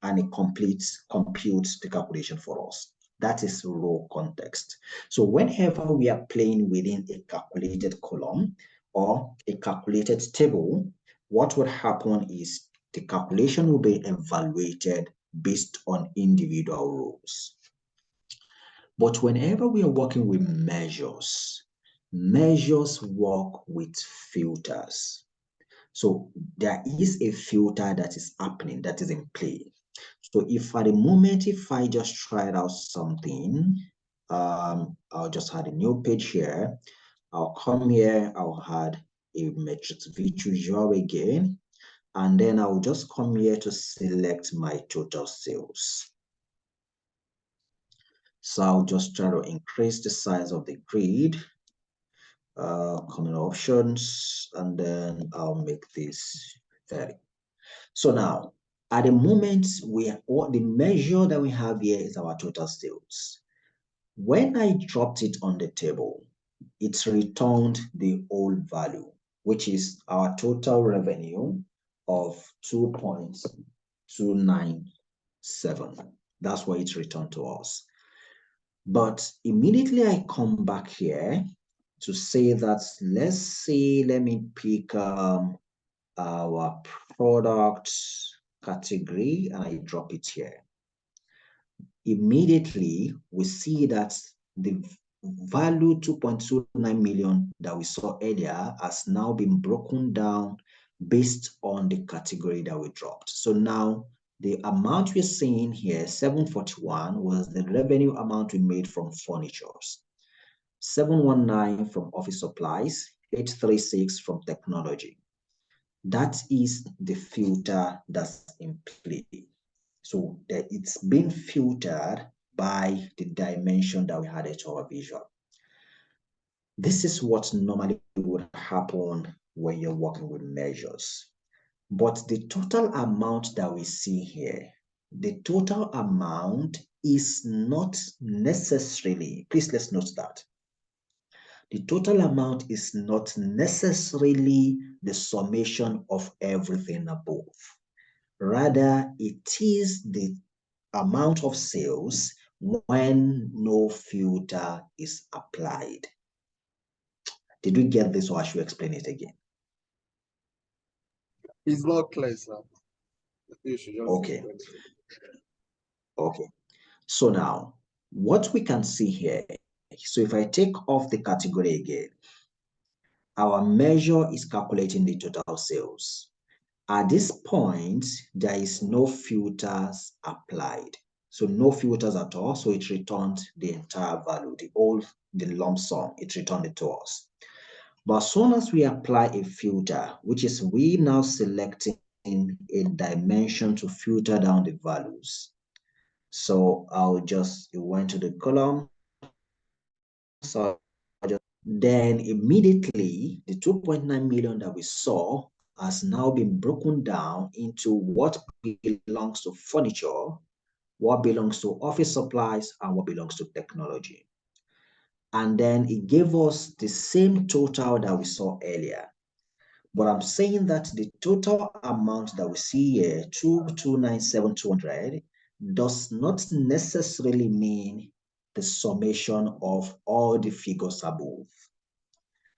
Speaker 1: and it computes the calculation for us. That is row context. So whenever we are playing within a calculated column or a calculated table, what would happen is the calculation will be evaluated based on individual rows. But whenever we are working with measures, measures work with filters. So there is a filter that is happening, that is in play. So if at the moment, if I just tried out something, I'll just add a new page here. I'll come here, I'll add a matrix V2 job again, and then I'll just come here to select my total sales. So I'll just try to increase the size of the grid, common options, and then I'll make this 30. So now, at the moment, what the measure that we have here is our total sales. When I dropped it on the table, it's returned the old value, which is our total revenue of 2.297. That's what it's returned to us. But immediately I come back here to say that, let's say, let me pick our product category and I drop it here. Immediately we see that the value 2.29 million that we saw earlier has now been broken down based on the category that we dropped. So now the amount we're seeing here, 741, was the revenue amount we made from furnitures, 719 from office supplies, 836 from technology. That is the filter that's in play. So that it's been filtered by the dimension that we had at our visual. This is what normally would happen when you're working with measures. But the total amount that we see here, the total amount is not necessarily, please let's note that. The total amount is not necessarily the summation of everything above. Rather, it is the amount of sales when no filter is applied. Did we get this, or I should explain it again?
Speaker 3: It's not clear, sir. You should just
Speaker 1: Okay. Okay. So now, what we can see here, so if I take off the category again, our measure is calculating the total sales. At this point, there is no filters applied. So no filters at all. So it returned the entire value, the lump sum, it returned it to us. But as soon as we apply a filter, which is we now selecting a dimension to filter down the values. So it went to the column. So then immediately the 2.9 million that we saw has now been broken down into what belongs to furniture, what belongs to office supplies, and what belongs to technology. And then it gave us the same total that we saw earlier. But I'm saying that the total amount that we see here, 2,297,200, does not necessarily mean the summation of all the figures above.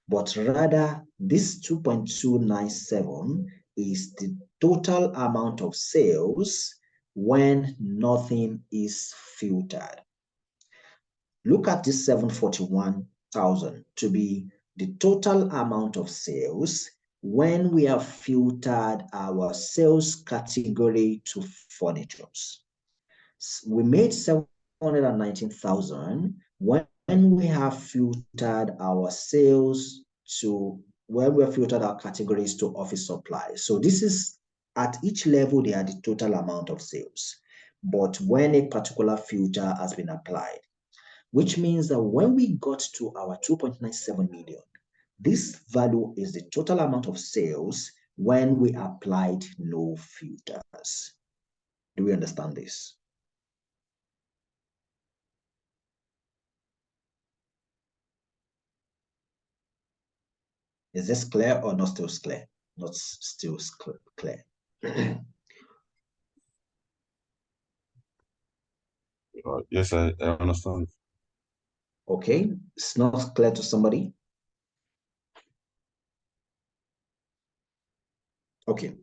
Speaker 1: But rather, this 2.297 is the total amount of sales when nothing is filtered. Look at this 741,000 to be the total amount of sales when we have filtered our sales category to furnitures. We made 719,000 when we have filtered our sales to, when we have filtered our categories to office supplies. So this is, at each level, they are the total amount of sales. But when a particular filter has been applied, which means that when we got to our 2.97 million, this value is the total amount of sales when we applied no filters. Do we understand this? Is this clear or not still clear? Not still clear.
Speaker 2: Yes, I understand.
Speaker 1: Okay, it's not clear to somebody. Okay,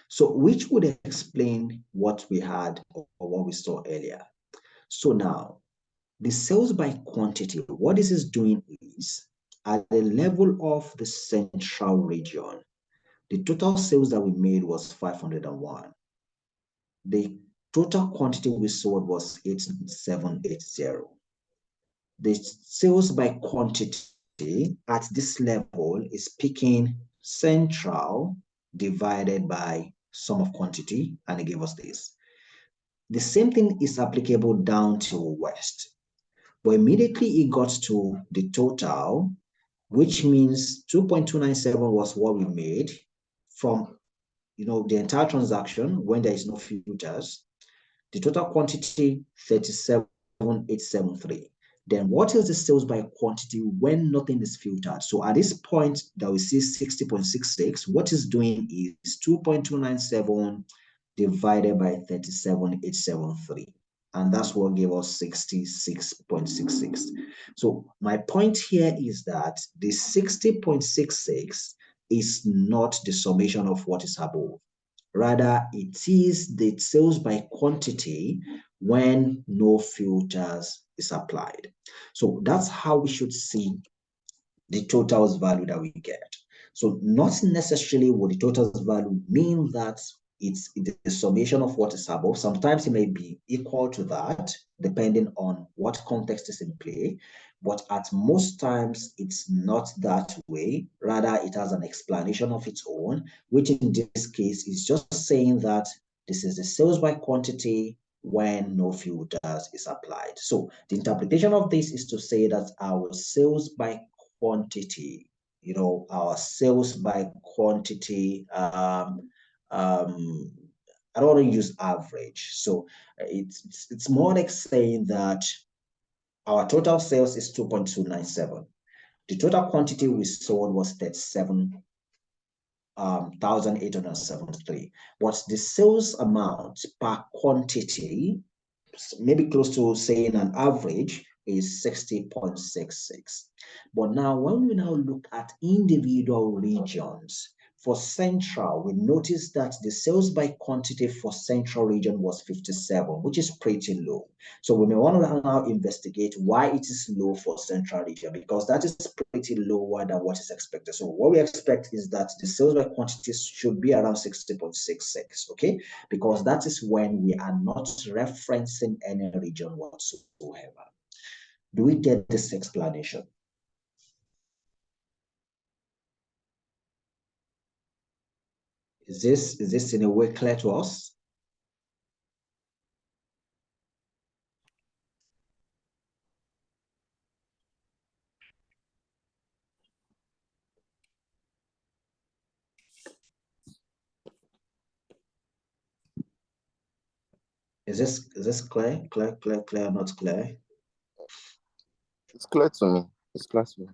Speaker 1: so which would explain what we had or what we saw earlier. So now, the sales by quantity, what this is doing is, at the level of the central region, the total sales that we made was 501. The total quantity we sold was 8780. The sales by quantity at this level is picking central divided by sum of quantity, and it gave us this. The same thing is applicable down to west. But immediately it got to the total, which means 2.297 was what we made from the entire transaction when there is no filters. The total quantity 37,873. Then what is the sales by quantity when nothing is filtered? So at this point that we see 60.66, what is doing is 2.297 divided by 37,873. And that's what gave us 66.66. So my point here is that the 60.66 is not the summation of what is above. Rather, it is the sales by quantity when no filters is applied. So that's how we should see the totals value that we get. So not necessarily would the totals value mean that it's the summation of what is above. Sometimes it may be equal to that, depending on what context is in play. But at most times, it's not that way. Rather, it has an explanation of its own, which in this case is just saying that this is the sales by quantity when no filters is applied. So the interpretation of this is to say that our sales by quantity, our sales by quantity, I don't want to use average. So it's more like saying that our total sales is 2.297. The total quantity we sold was 37,873. But the sales amount per quantity, maybe close to saying an average, is 60.66. But now, when we now look at individual regions, for Central, we notice that the sales by quantity for Central region was 57, which is pretty low. So we may want to now investigate why it is low for Central region, because that is pretty lower than what is expected. So what we expect is that the sales by quantity should be around 60.66, okay? Because that is when we are not referencing any region whatsoever. Do we get this explanation? Is this in a way clear to us? Is this clear? Clear, not clear?
Speaker 4: It's clear to me. It's clear to me.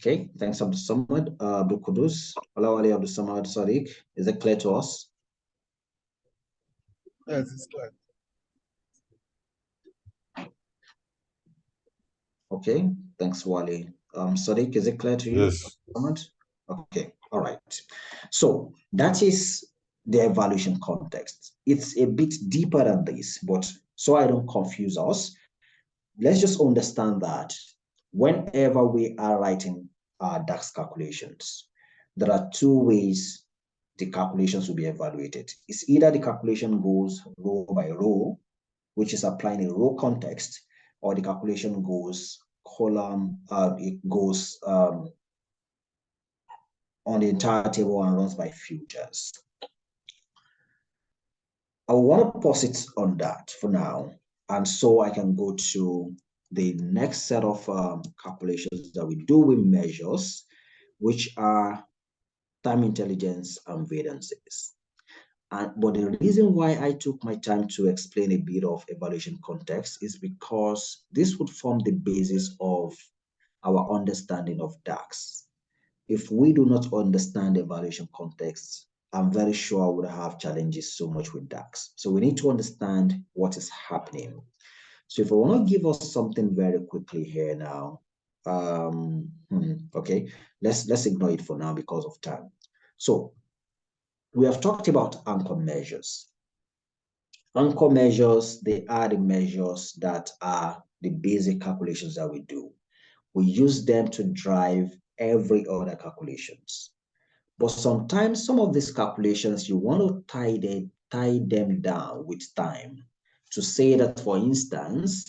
Speaker 1: Okay, thanks, Abdul Samad. Abdul Kudus, Alawali Abdul Samad Sadiq. Is it clear to us?
Speaker 3: Yes, it's clear.
Speaker 1: Okay, thanks, Wali. Sadiq, is it clear to you?
Speaker 2: Yes.
Speaker 1: Okay, all right. So that is the evaluation context. It's a bit deeper than this, but so I don't confuse us, let's just understand that whenever we are writing our DAX calculations, there are two ways the calculations will be evaluated. It's either the calculation goes row by row, which is applying a row context, or the calculation goes column, it goes on the entire table and runs by futures. I want to pause it on that for now, and so I can go to the next set of calculations that we do with measures, which are time intelligence and variances. But the reason why I took my time to explain a bit of evaluation context is because this would form the basis of our understanding of DAX. If we do not understand evaluation context, I'm very sure I would have challenges so much with DAX. So we need to understand what is happening. So if I want to give us something very quickly here now, okay, let's ignore it for now because of time. So we have talked about anchor measures. Anchor measures, they are the measures that are the basic calculations that we do. We use them to drive every other calculations. But sometimes some of these calculations, you want to tie them down with time to say that, for instance,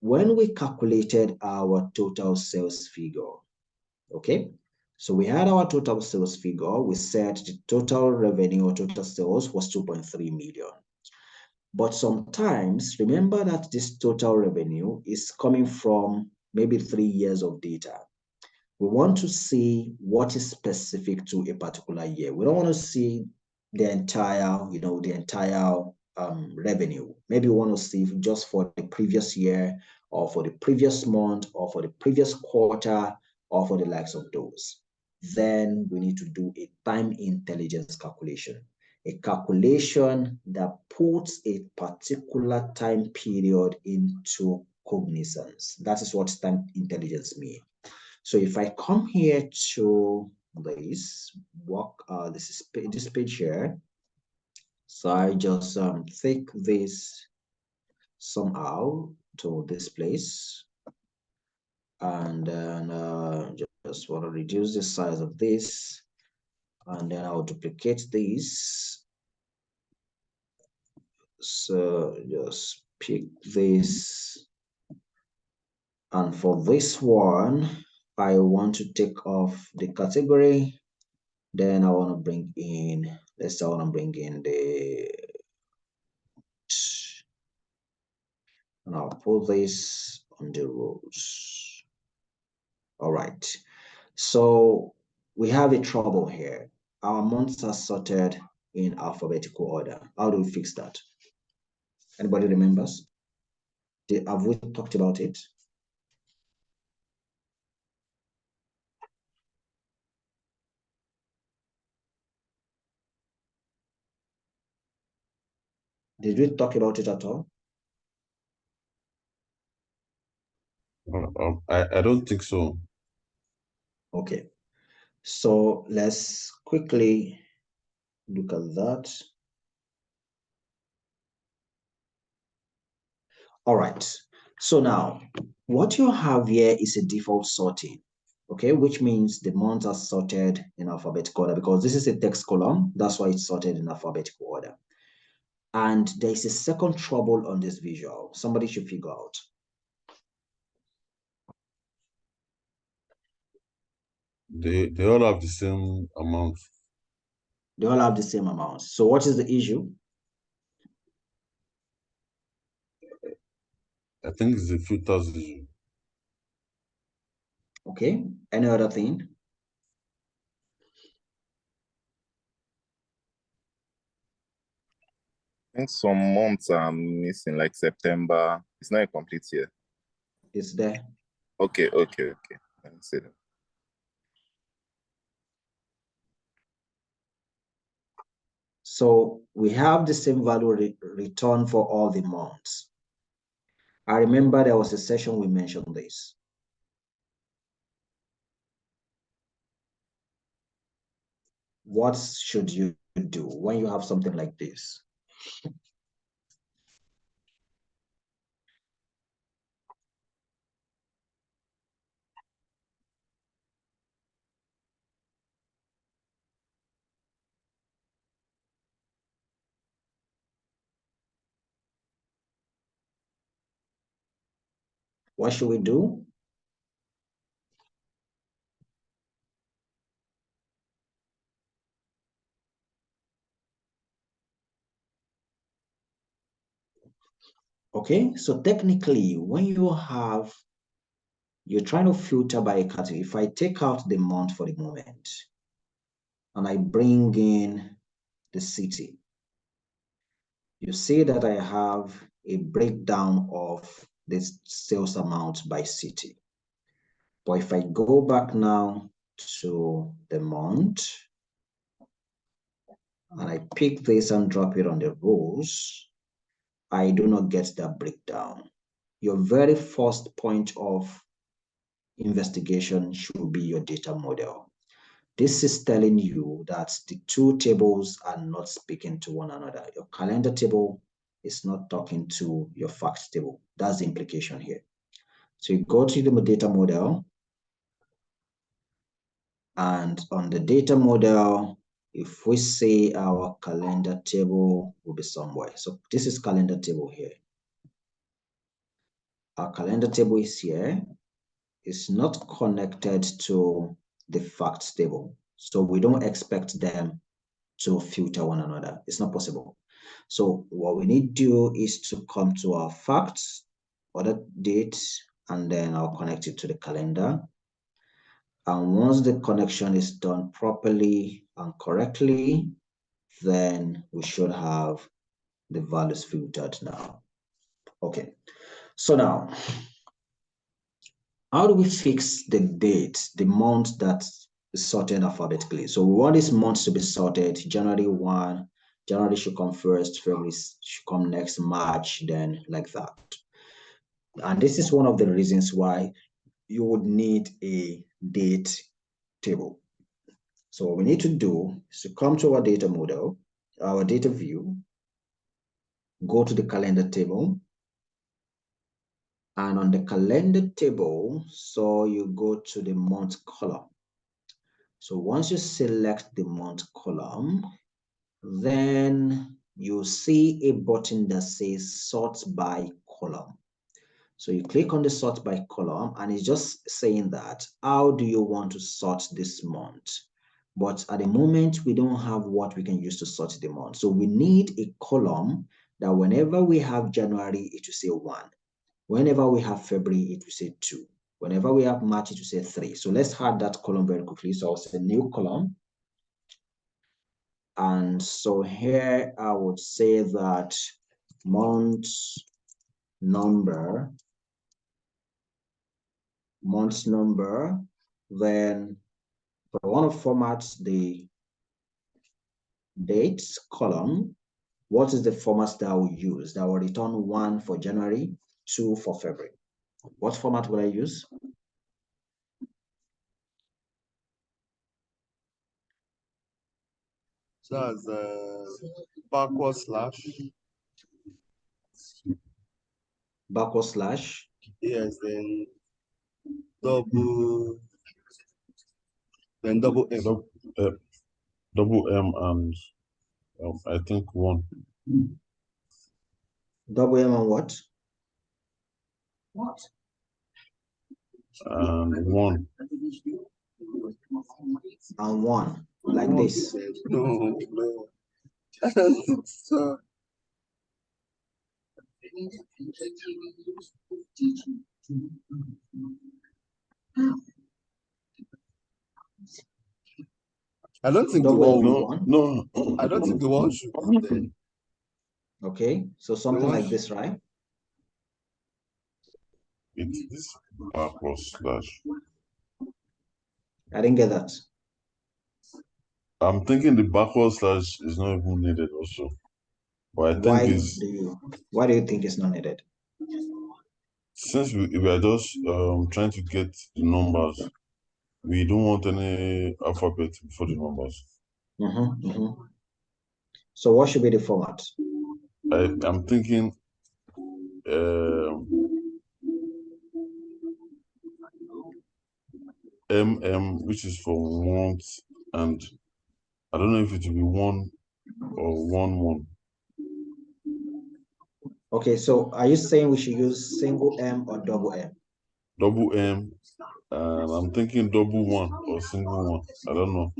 Speaker 1: when we calculated our total sales figure, okay? So we had our total sales figure. We said the total revenue or total sales was 2.3 million. But sometimes remember that this total revenue is coming from maybe 3 years of data. We want to see what is specific to a particular year. We don't want to see the entire, the entire revenue. Maybe we want to see just for the previous year or for the previous month or for the previous quarter or for the likes of those. Then we need to do a time intelligence calculation, a calculation that puts a particular time period into cognizance. That is what time intelligence means. So if I come here to this this page here, so I just take this somehow to this place, and then just want to reduce the size of this, and then I'll duplicate this. So just pick this, and for this one, I want to take off the category. Then I want to bring in, let's say I want to bring in and I'll put this on the rows. All right. So we have a trouble here. Our months are sorted in alphabetical order. How do we fix that? Anybody remembers? Have we talked about it? Did we talk about it at all?
Speaker 2: I don't think so.
Speaker 1: Okay. So let's quickly look at that. All right. So now what you have here is a default sorting, okay, which means the months are sorted in alphabetical order because this is a text column. That's why it's sorted in alphabetical order. And there's a second trouble on this visual. Somebody should figure out.
Speaker 2: They all have the same amount.
Speaker 1: They all have the same amount. So what is the issue?
Speaker 2: I think it's the filters issue.
Speaker 1: Okay. Any other thing?
Speaker 4: I think some months are missing, like September. It's not a complete year.
Speaker 1: It's there.
Speaker 4: Okay. Let me see that.
Speaker 1: So we have the same value return for all the months. I remember there was a session we mentioned this. What should you do when you have something like this? What should we do? Okay, so technically, when you're trying to filter by a category, if I take out the month for the moment, and I bring in the city, you see that I have a breakdown of this sales amount by city. But if I go back now to the month, and I pick this and drop it on the rows, I do not get that breakdown. your very first point of investigation should be your data model. This is telling you that the two tables are not speaking to one another. Your calendar table is not talking to your fact table. That's the implication here. So you go to the data model, and on the data model, if we say our calendar table will be somewhere. So this is calendar table here. Our calendar table is here. It's not connected to the facts table. So we don't expect them to filter one another. It's not possible. So what we need to do is to come to our facts, other dates, and then I'll connect it to the calendar. And once the connection is done properly and correctly, then we should have the values filtered now. Okay, so now, how do we fix the date, the month that is sorted alphabetically? So we want this month to be sorted. January 1, January should come first, February should come next, March, then like that. And this is one of the reasons why you would need a date table. So what we need to do is to come to our data model, our data view, go to the calendar table, and on the calendar table, so you go to the month column. So once you select the month column, then you see a button that says sort by column. So you click on the sort by column, and it's just saying that, how do you want to sort this month? But at the moment, we don't have what we can use to sort the month. So we need a column that whenever we have January, it will say 1. Whenever we have February, it will say 2. Whenever we have March, it will say 3. So let's add that column very quickly. So I'll say new column. And so here I would say that month number, then I want to format the dates column. What is the format that I will use? That will return 1 for January, 2 for February. What format will I use?
Speaker 3: So as backward slash.
Speaker 1: Backward slash.
Speaker 3: Yes, then double M.
Speaker 2: Double M and I think 1.
Speaker 1: Double M and what?
Speaker 2: And 1.
Speaker 1: And 1, like this.
Speaker 3: No. I don't think so. I don't think
Speaker 1: Double
Speaker 3: the
Speaker 1: one.
Speaker 2: No.
Speaker 3: I don't think the one should be there.
Speaker 1: Okay, so something like this, right?
Speaker 2: It's this backward slash.
Speaker 1: I didn't get that.
Speaker 2: I'm thinking the backward slash is not even needed also. But I think
Speaker 1: Why do you think it's not needed?
Speaker 2: Since we are just trying to get the numbers, we don't want any alphabet before the numbers.
Speaker 1: So what should be the format?
Speaker 2: I'm thinking MM, which is for month, and I don't know if it will be 1 or 1.
Speaker 1: Okay, so are you saying we should use single M or double M?
Speaker 2: Double M, and I'm thinking double 1 or single 1. I don't know.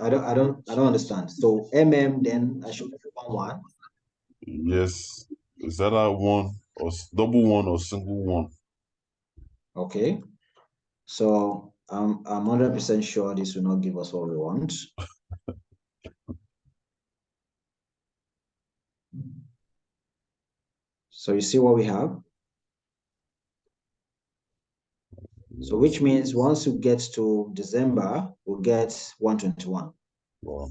Speaker 1: I don't understand. So MM, then I should put 1.
Speaker 2: Yes, is that a 1 or double 1 or single 1?
Speaker 1: Okay, so I'm 100% sure this will not give us what we want. So you see what we have? So which means once you get to December, we'll get 121.
Speaker 2: Wow.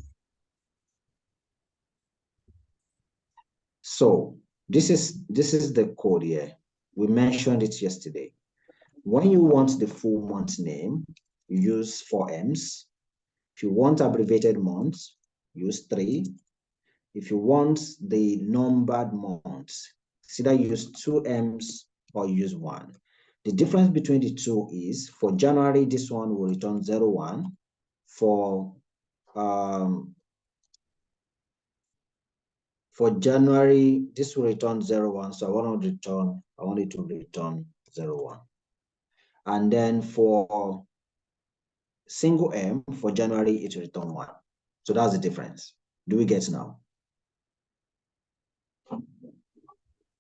Speaker 1: So this is the code here. We mentioned it yesterday. When you want the full month name, you use 4 M's. If you want abbreviated months, use 3. If you want the numbered months, either use 2 M's or use 1. The difference between the two is for January, this one will return 01. For January, this will return 01. So I want it to return 01. And then for single M, for January, it will return 1. So that's the difference. Do we get now?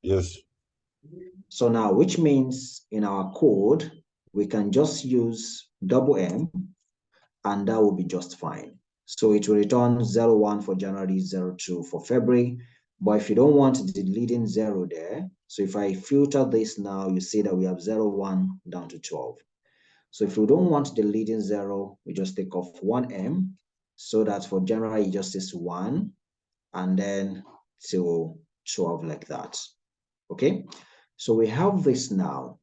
Speaker 2: Yes.
Speaker 1: So now, which means in our code, we can just use double M and that will be just fine. So it will return 01 for January, 02 for February. But if you don't want the leading 0 there, so if I filter this now, you see that we have 01 down to 12. So if you don't want the leading 0, we just take off 1M so that for January, it just is 1 and then till 12 like that. Okay, so we have this now,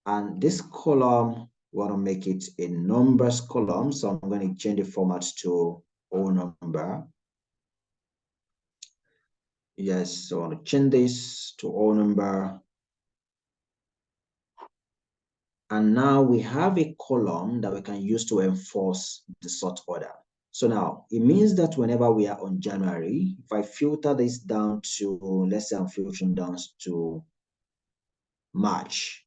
Speaker 1: and this column, we want to make it a numbers column. So I'm going to change the format to O number. Yes, so I want to change this to O number. And now we have a column that we can use to enforce the sort order. So now it means that whenever we are on January, if I filter this down to, let's say I'm filtering down to March.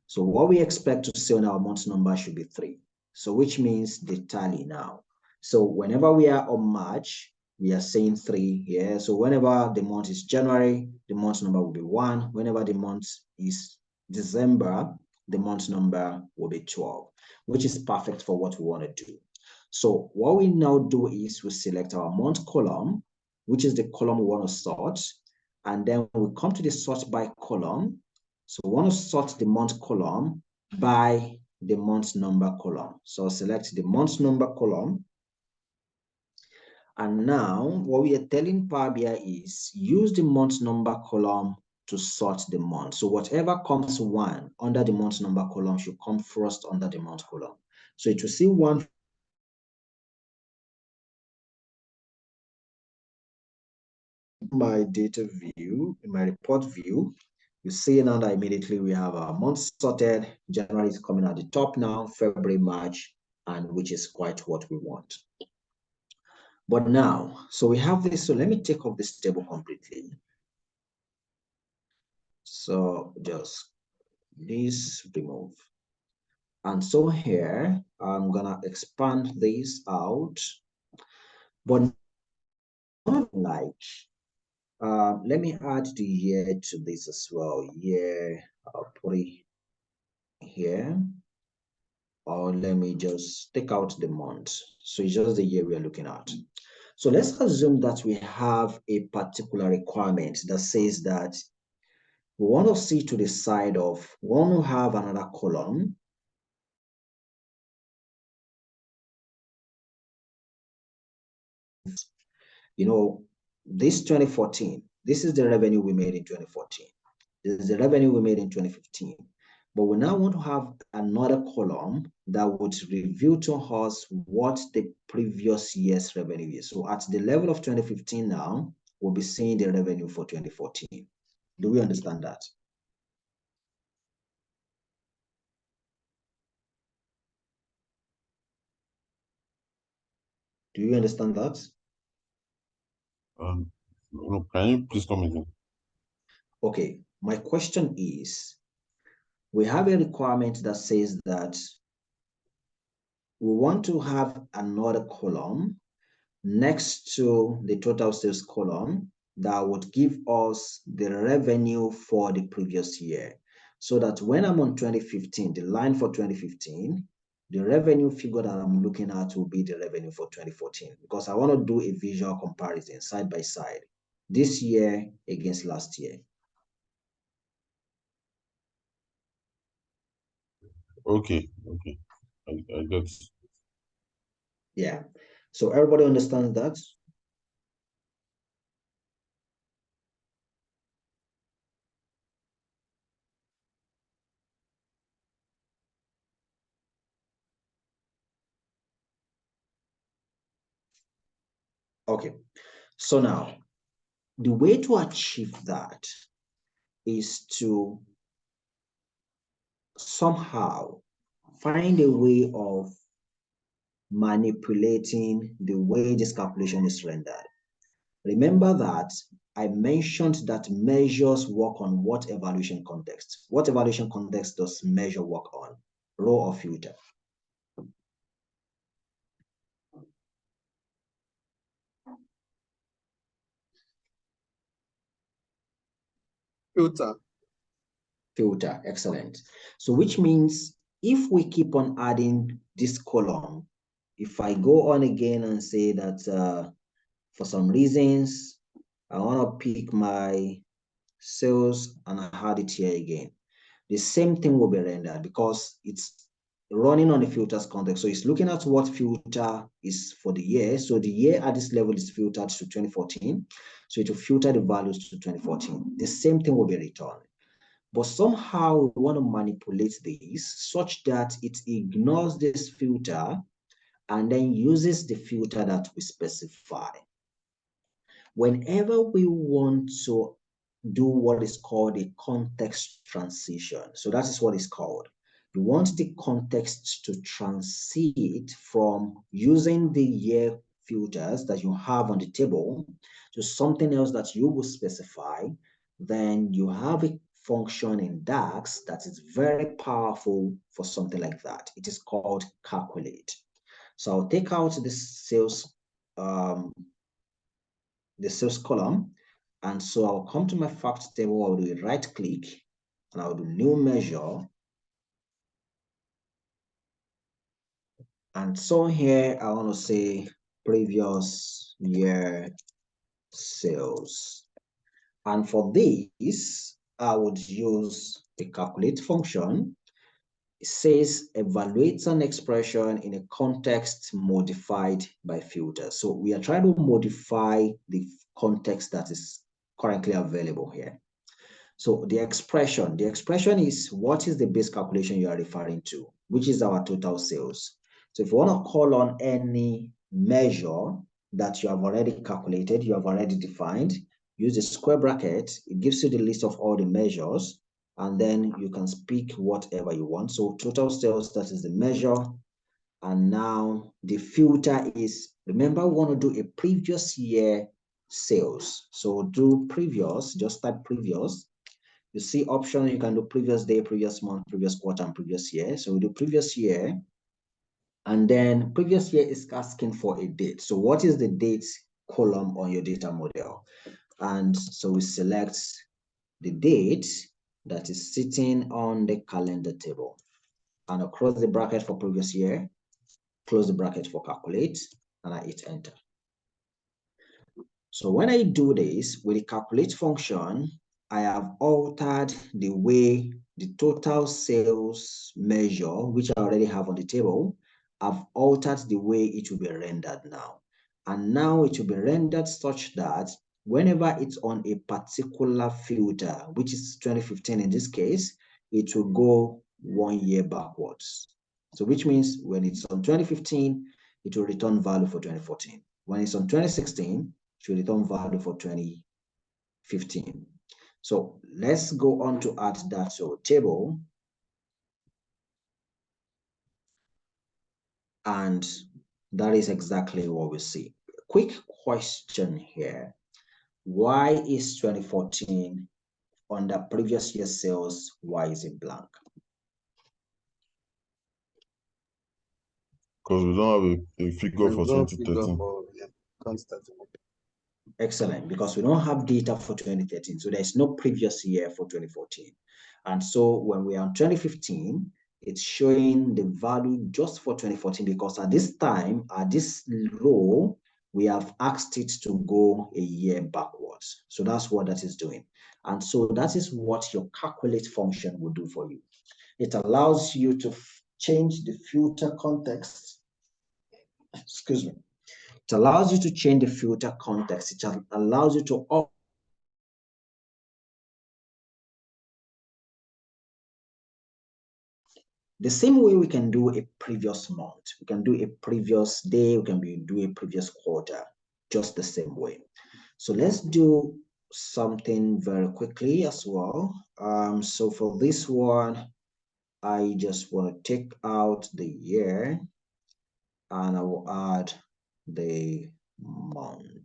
Speaker 1: So what we expect to see on our month number should be 3. So which means the tally now. So whenever we are on March, we are saying 3 here. So whenever the month is January, the month number will be 1. Whenever the month is December, the month number will be 12, which is perfect for what we want to do. So what we now do is we select our month column, which is the column we want to sort. And then we come to the sort by column. So we want to sort the month column by the month number column. So select the month number column. And now what we are telling Power BI is use the month number column to sort the month. So whatever comes 1 under the month number column should come first under the month column. So it will see 1 my data view, in my report view. You see now that immediately we have our months sorted. January is coming at the top now, February, March, and which is quite what we want. But now, so we have this. So let me take off this table completely. So just this remove. And so here, I'm gonna expand this out. But not like, let me add the year to this as well. Year, I'll put it here. Or let me just take out the month. So it's just the year we are looking at. So let's assume that we have a particular requirement that says that we want to see to the side of, we want to have another column. You know, this 2014, this is the revenue we made in 2014. This is the revenue we made in 2015. But we now want to have another column that would reveal to us what the previous year's revenue is. So at the level of 2015 now, we'll be seeing the revenue for 2014. Do we understand that? Do you understand that?
Speaker 2: No, can you please come again?
Speaker 1: Okay, my question is, we have a requirement that says that we want to have another column next to the total sales column that would give us the revenue for the previous year. So that when I'm on 2015, the line for 2015, the revenue figure that I'm looking at will be the revenue for 2014, because I want to do a visual comparison side by side, this year against last year.
Speaker 2: Okay, I get it.
Speaker 1: Yeah, so everybody understands that? Okay, so now the way to achieve that is to somehow find a way of manipulating the way this calculation is rendered. Remember that I mentioned that measures work on what evaluation context? What evaluation context does measure work on? Row or filter?
Speaker 3: Filter.
Speaker 1: Filter, excellent. So which means if we keep on adding this column, if I go on again and say that for some reasons, I want to pick my sales and I add it here again, the same thing will be rendered because it's running on the filters context. So it's looking at what filter is for the year. So the year at this level is filtered to 2014. So it will filter the values to 2014. The same thing will be returned. But somehow we want to manipulate this such that it ignores this filter and then uses the filter that we specify. Whenever we want to do what is called a context transition, so that is what it's called. You want the context to transit from using the year filters that you have on the table to something else that you will specify. Then you have a function in DAX that is very powerful for something like that. It is called calculate. So I'll take out the sales column. And so I'll come to my fact table, I'll do a right click and I'll do new measure. And so here I want to say previous year sales. And for this, I would use the calculate function. It says evaluate an expression in a context modified by filter. So we are trying to modify the context that is currently available here. So the expression is what is the base calculation you are referring to, which is our total sales. So if you want to call on any measure that you have already calculated, you have already defined, use the square bracket. It gives you the list of all the measures, and then you can speak whatever you want. So total sales, that is the measure. And now the filter is, remember, we want to do a previous year sales. So do previous, just type previous. You see option, you can do previous day, previous month, previous quarter, and previous year. So we do previous year. And then previous year is asking for a date. So what is the date column on your data model? And so we select the date that is sitting on the calendar table. And across the bracket for previous year, close the bracket for calculate, and I hit enter. So when I do this with the calculate function, I have altered the way the total sales measure, which I already have on the table, I've altered the way it will be rendered now. And now it will be rendered such that whenever it's on a particular filter, which is 2015 in this case, it will go 1 year backwards. So which means when it's on 2015, it will return value for 2014. When it's on 2016, should return value for 2015. So let's go on to add that to our table. And that is exactly what we see. Quick question here. Why is 2014 under previous year sales? Why is it blank?
Speaker 2: Because we don't have a figure for 2013.
Speaker 1: Excellent, because we don't have data for 2013. So there's no previous year for 2014. And so when we are on 2015, it's showing the value just for 2014, because at this time, at this row, we have asked it to go a year backwards. So that's what that is doing. And so that is what your calculate function will do for you. It allows you to change the filter context. Excuse me. It allows you to change the filter context. It allows you to the same way we can do a previous month, we can do a previous day, we can do a previous quarter. just the same way. So let's do something very quickly as well. So for this one, I just want to take out the year and I will add the month.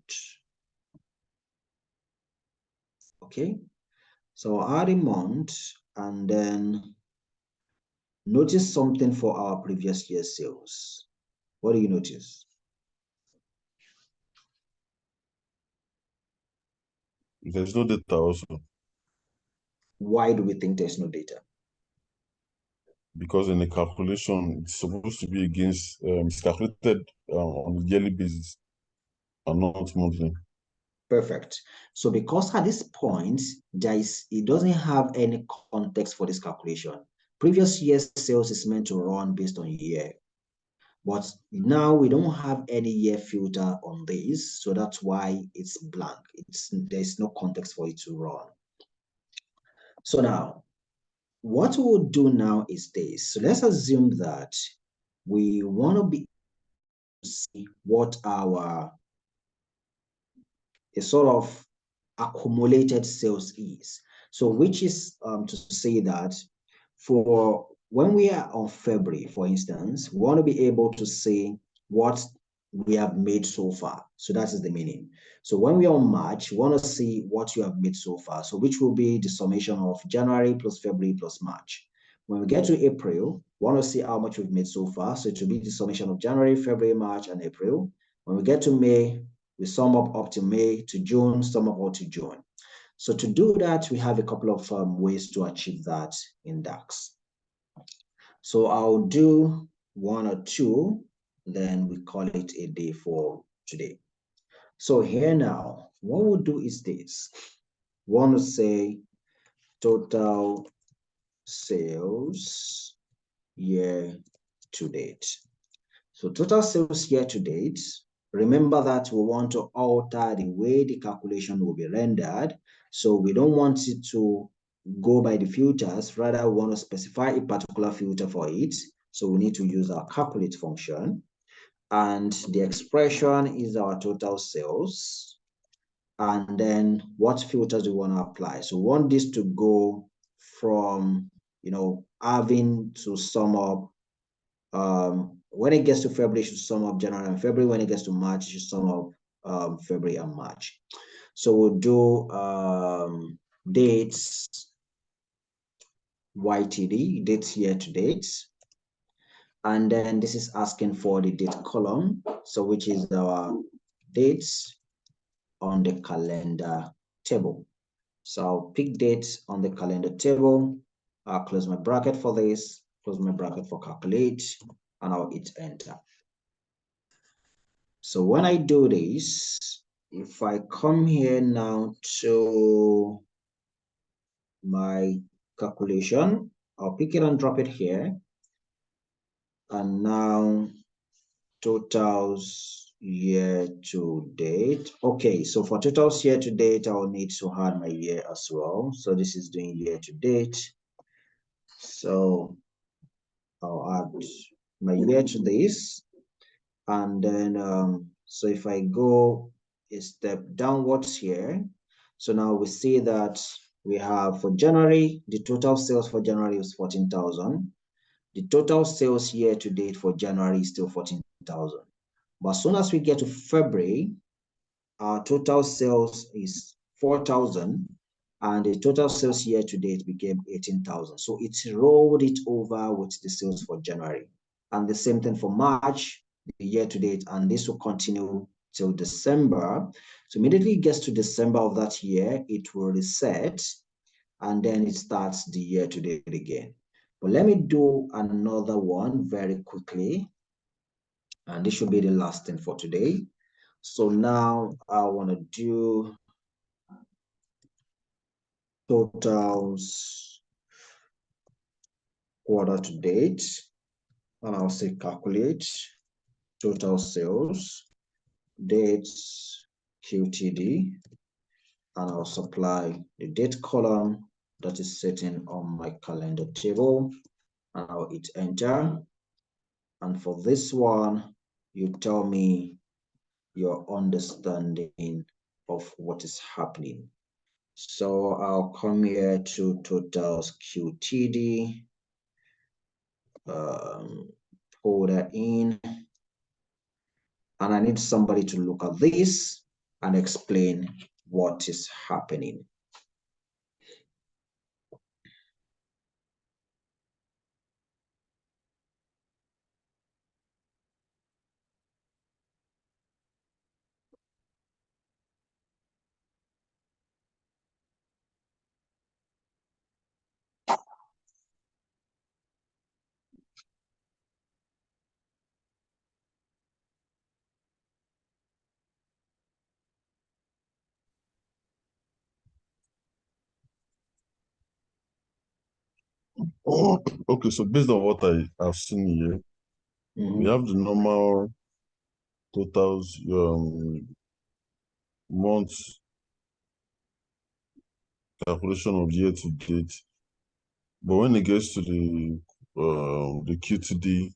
Speaker 1: Okay, so I'll add a month and then notice something for our previous year's sales. What do you notice?
Speaker 2: There's no data also.
Speaker 1: Why do we think there's no data?
Speaker 2: Because in the calculation, it's supposed to be against, it's calculated on a yearly basis and not monthly.
Speaker 1: Perfect. So because at this point, it doesn't have any context for this calculation. Previous year's sales is meant to run based on year. But now we don't have any year filter on this, so that's why it's blank. There's no context for it to run. So now, what we'll do now is this. So let's assume that we want to be see what our a sort of accumulated sales is. So which is to say that for when we are on February, for instance, we want to be able to see what we have made so far. So that is the meaning. So when we are on March, we want to see what you have made so far. So which will be the summation of January plus February plus March. When we get to April, we want to see how much we've made so far. So it will be the summation of January, February, March, and April. When we get to May, we sum up to May, to June, sum up to June. So to do that, we have a couple of ways to achieve that in DAX. So I'll do one or two, then we call it a day for today. So here now, what we'll do is this. We want to say total sales year to date. So total sales year to date, remember that we want to alter the way the calculation will be rendered. So we don't want it to go by the filters, rather we want to specify a particular filter for it. So we need to use our calculate function. And the expression is our total sales. And then what filters do we want to apply? So we want this to go from, having to sum up when it gets to February, it should sum up January and February. When it gets to March, it should sum up February and March. So we'll do dates YTD, dates year to date. And then this is asking for the date column, so which is our dates on the calendar table. So I'll pick dates on the calendar table. I'll close my bracket for this, close my bracket for calculate, and I'll hit enter. So when I do this, if I come here now to my calculation, I'll pick it and drop it here. And now totals year to date. Okay, so for totals year to date, I'll need to add my year as well. So this is doing year to date. So I'll add my year to this. And then, so if I go a step downwards here, so now we see that we have for January, the total sales for January is 14,000. The total sales year to date for January is still 14,000. But as soon as we get to February, our total sales is 4,000 and the total sales year to date became 18,000. So it rolled it over with the sales for January. And the same thing for March, the year to date, and this will continue till December. So immediately it gets to December of that year, it will reset, and then it starts the year to date again. But let me do another one very quickly, and this should be the last thing for today. So now I want to do totals quarter to date, and I'll say calculate total sales dates QTD, and I'll supply the date column that is sitting on my calendar table, and I'll hit enter. And for this one, you tell me your understanding of what is happening. So I'll come here to totals QTD, pull that in, and I need somebody to look at this and explain what is happening.
Speaker 2: Oh, okay, so based on what I have seen here, we have the normal totals, months calculation of year to date. But when it gets to the QTD,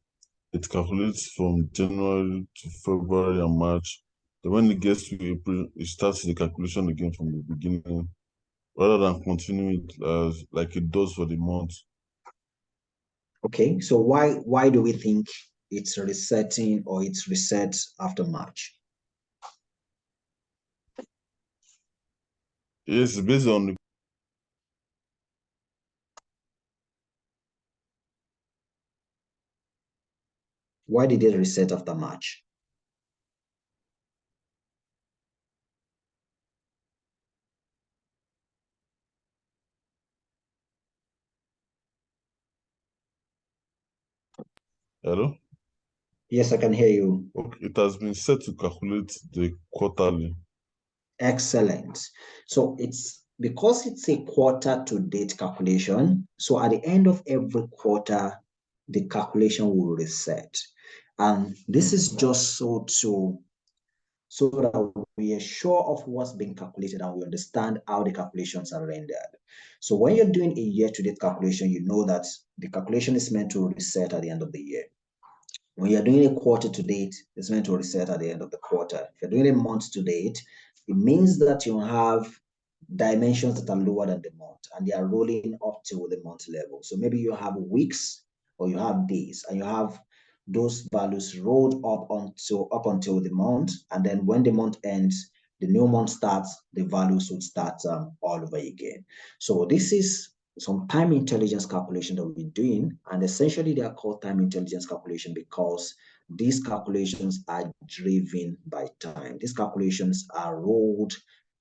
Speaker 2: it calculates from January to February and March. Then when it gets to April, it starts the calculation again from the beginning, rather than continuing it as like it does for the month.
Speaker 1: Okay, so why do we think it's resetting or it's reset after March?
Speaker 2: Yes, based on the
Speaker 1: Why did it reset after March?
Speaker 2: hello?
Speaker 1: Yes, I can hear you.
Speaker 2: Okay, it has been set to calculate the quarterly.
Speaker 1: Excellent. So it's because it's a quarter to date calculation. So at the end of every quarter, the calculation will reset. And this is just so that we are sure of what's being calculated and we understand how the calculations are rendered. So when you're doing a year-to-date calculation, you know that the calculation is meant to reset at the end of the year. When you're doing a quarter to date, it's meant to reset at the end of the quarter. If you're doing a month to date, it means that you have dimensions that are lower than the month and they are rolling up to the month level. So maybe you have weeks or you have days and you have those values rolled up until the month. And then when the month ends, the new month starts, the values would start all over again. So this is some time intelligence calculation that we're doing, and essentially they are called time intelligence calculation because these calculations are driven by time. These calculations are rolled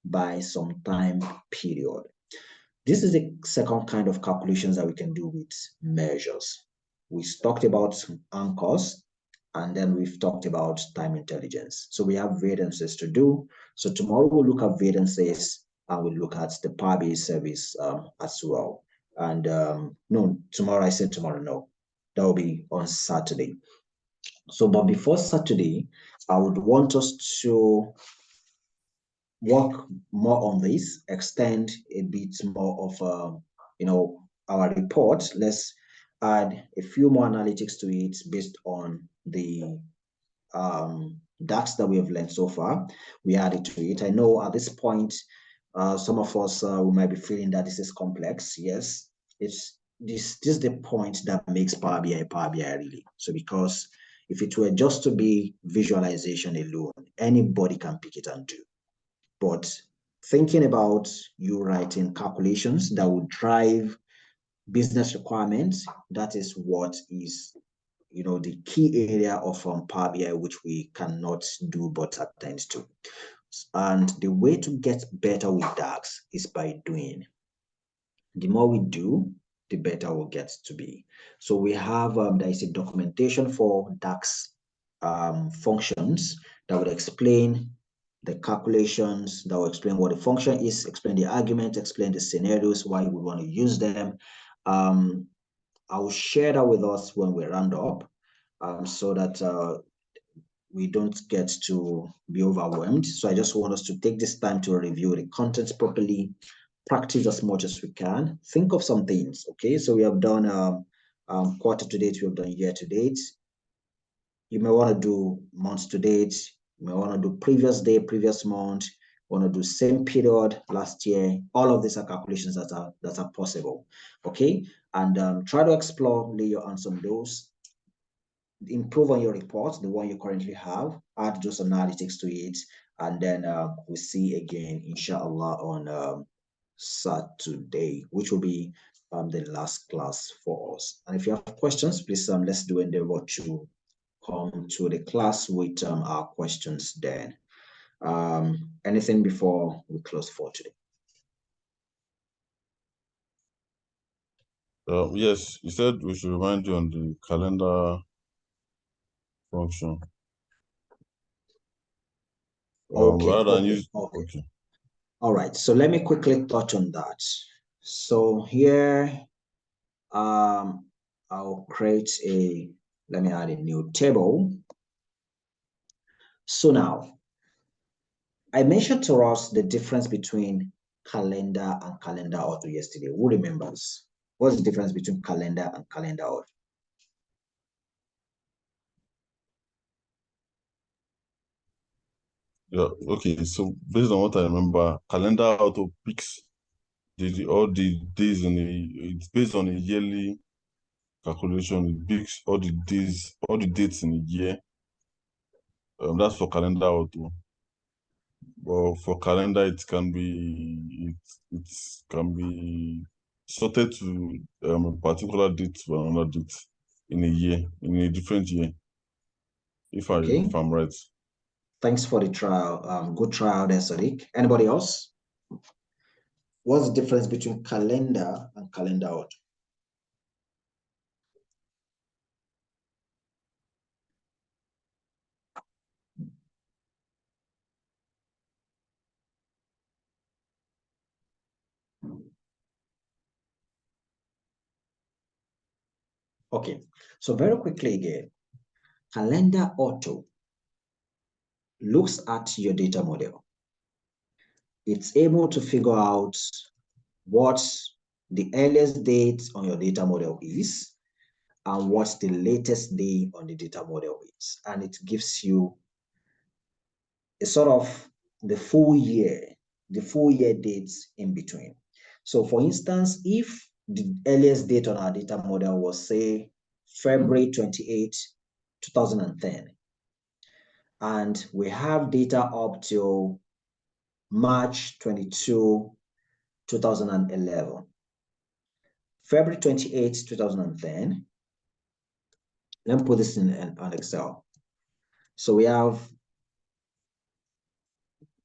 Speaker 1: by some time period. This is the second kind of calculations that we can do with measures. We talked about anchors, and then we've talked about time intelligence. So we have variances to do. So tomorrow we'll look at variances and we'll look at the Power BI service as well. And no, tomorrow, I said tomorrow, no, that will be on Saturday. So, but before Saturday, I would want us to work more on this, extend a bit more of, our report. Let's add a few more analytics to it based on the DAX that we have learned so far. We added to it. I know at this point, some of us we might be feeling that this is complex. Yes, it's this is the point that makes Power BI really. So because if it were just to be visualization alone, anybody can pick it and do. But thinking about you writing calculations that will drive business requirements, that is what is the key area of Power BI, which we cannot do but attend to. And the way to get better with DAX is by doing. The more we do, the better we'll get to be. So we have, there is a documentation for DAX functions that would explain the calculations, that will explain what the function is, explain the argument, explain the scenarios, why we want to use them. I will share that with us when we round up, so that we don't get to be overwhelmed. So I just want us to take this time to review the contents properly, practice as much as we can, think of some things. Okay, so we have done quarter to date, we have done year to date. You may want to do months to date, We want to do previous day, previous month. We want to do same period last year. All of these are calculations that are possible. Okay, and try to explore, lay your hands on those. Improve on your report, the one you currently have. Add those analytics to it, and then we'll see again, inshallah, on Saturday, which will be the last class for us. And if you have questions, please let's do endeavor to come to the class with our questions then. Anything before we close for today?
Speaker 2: Yes, you said we should remind you on the calendar function.
Speaker 1: Okay.
Speaker 2: Rather than
Speaker 1: Okay.
Speaker 2: use, okay.
Speaker 1: All right. So let me quickly touch on that. So here, I'll create let me add a new table. So now, I mentioned to us the difference between calendar and calendar auto yesterday. Who remembers? What's the difference between calendar and calendar auto?
Speaker 2: Yeah, okay. So based on what I remember, calendar auto picks all the days it's based on a yearly calculation. It picks all the days, all the dates in a year. That's for calendar auto. Well, for calendar, it can be sorted to a particular date to another date in a year, in a different year. If I'm right.
Speaker 1: Thanks for the trial. Good trial there, Sadiq. Anybody else? What's the difference between calendar and calendar auto? Okay, so very quickly again, calendar auto looks at your data model. It's able to figure out what the earliest date on your data model is and what the latest day on the data model is. And it gives you a sort of the full year dates in between. So for instance, if the earliest date on our data model was, say, February 28, 2010, and we have data up till March 22, 2011. February 28, 2010. Let me put this on Excel. So we have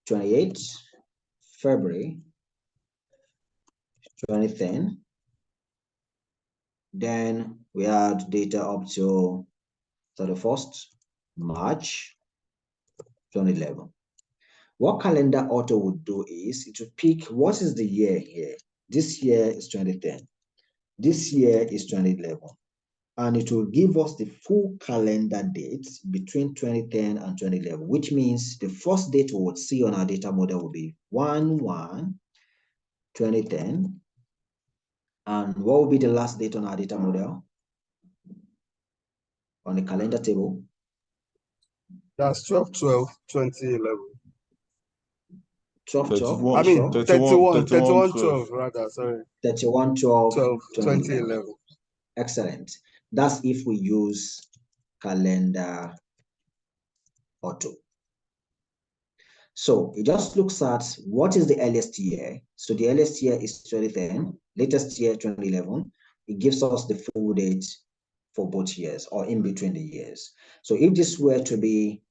Speaker 1: 28 February 2010. Then we had data up till 31st March 2011. What calendar auto would do is it would pick what is the year here. This year is 2010. This year is 2011. And it will give us the full calendar dates between 2010 and 2011, which means the first date we would see on our data model will be 1/1/2010. And what will be the last date on our data model? On the calendar table?
Speaker 3: That's 12/12/2011.
Speaker 1: 12/12.
Speaker 3: I mean 31/12 rather, sorry.
Speaker 1: 31/12/2011. Excellent. That's if we use calendar auto. So it just looks at what is the earliest year. So the earliest year is 2010, latest year 2011. It gives us the full date for both years or in between the years. So if this were to be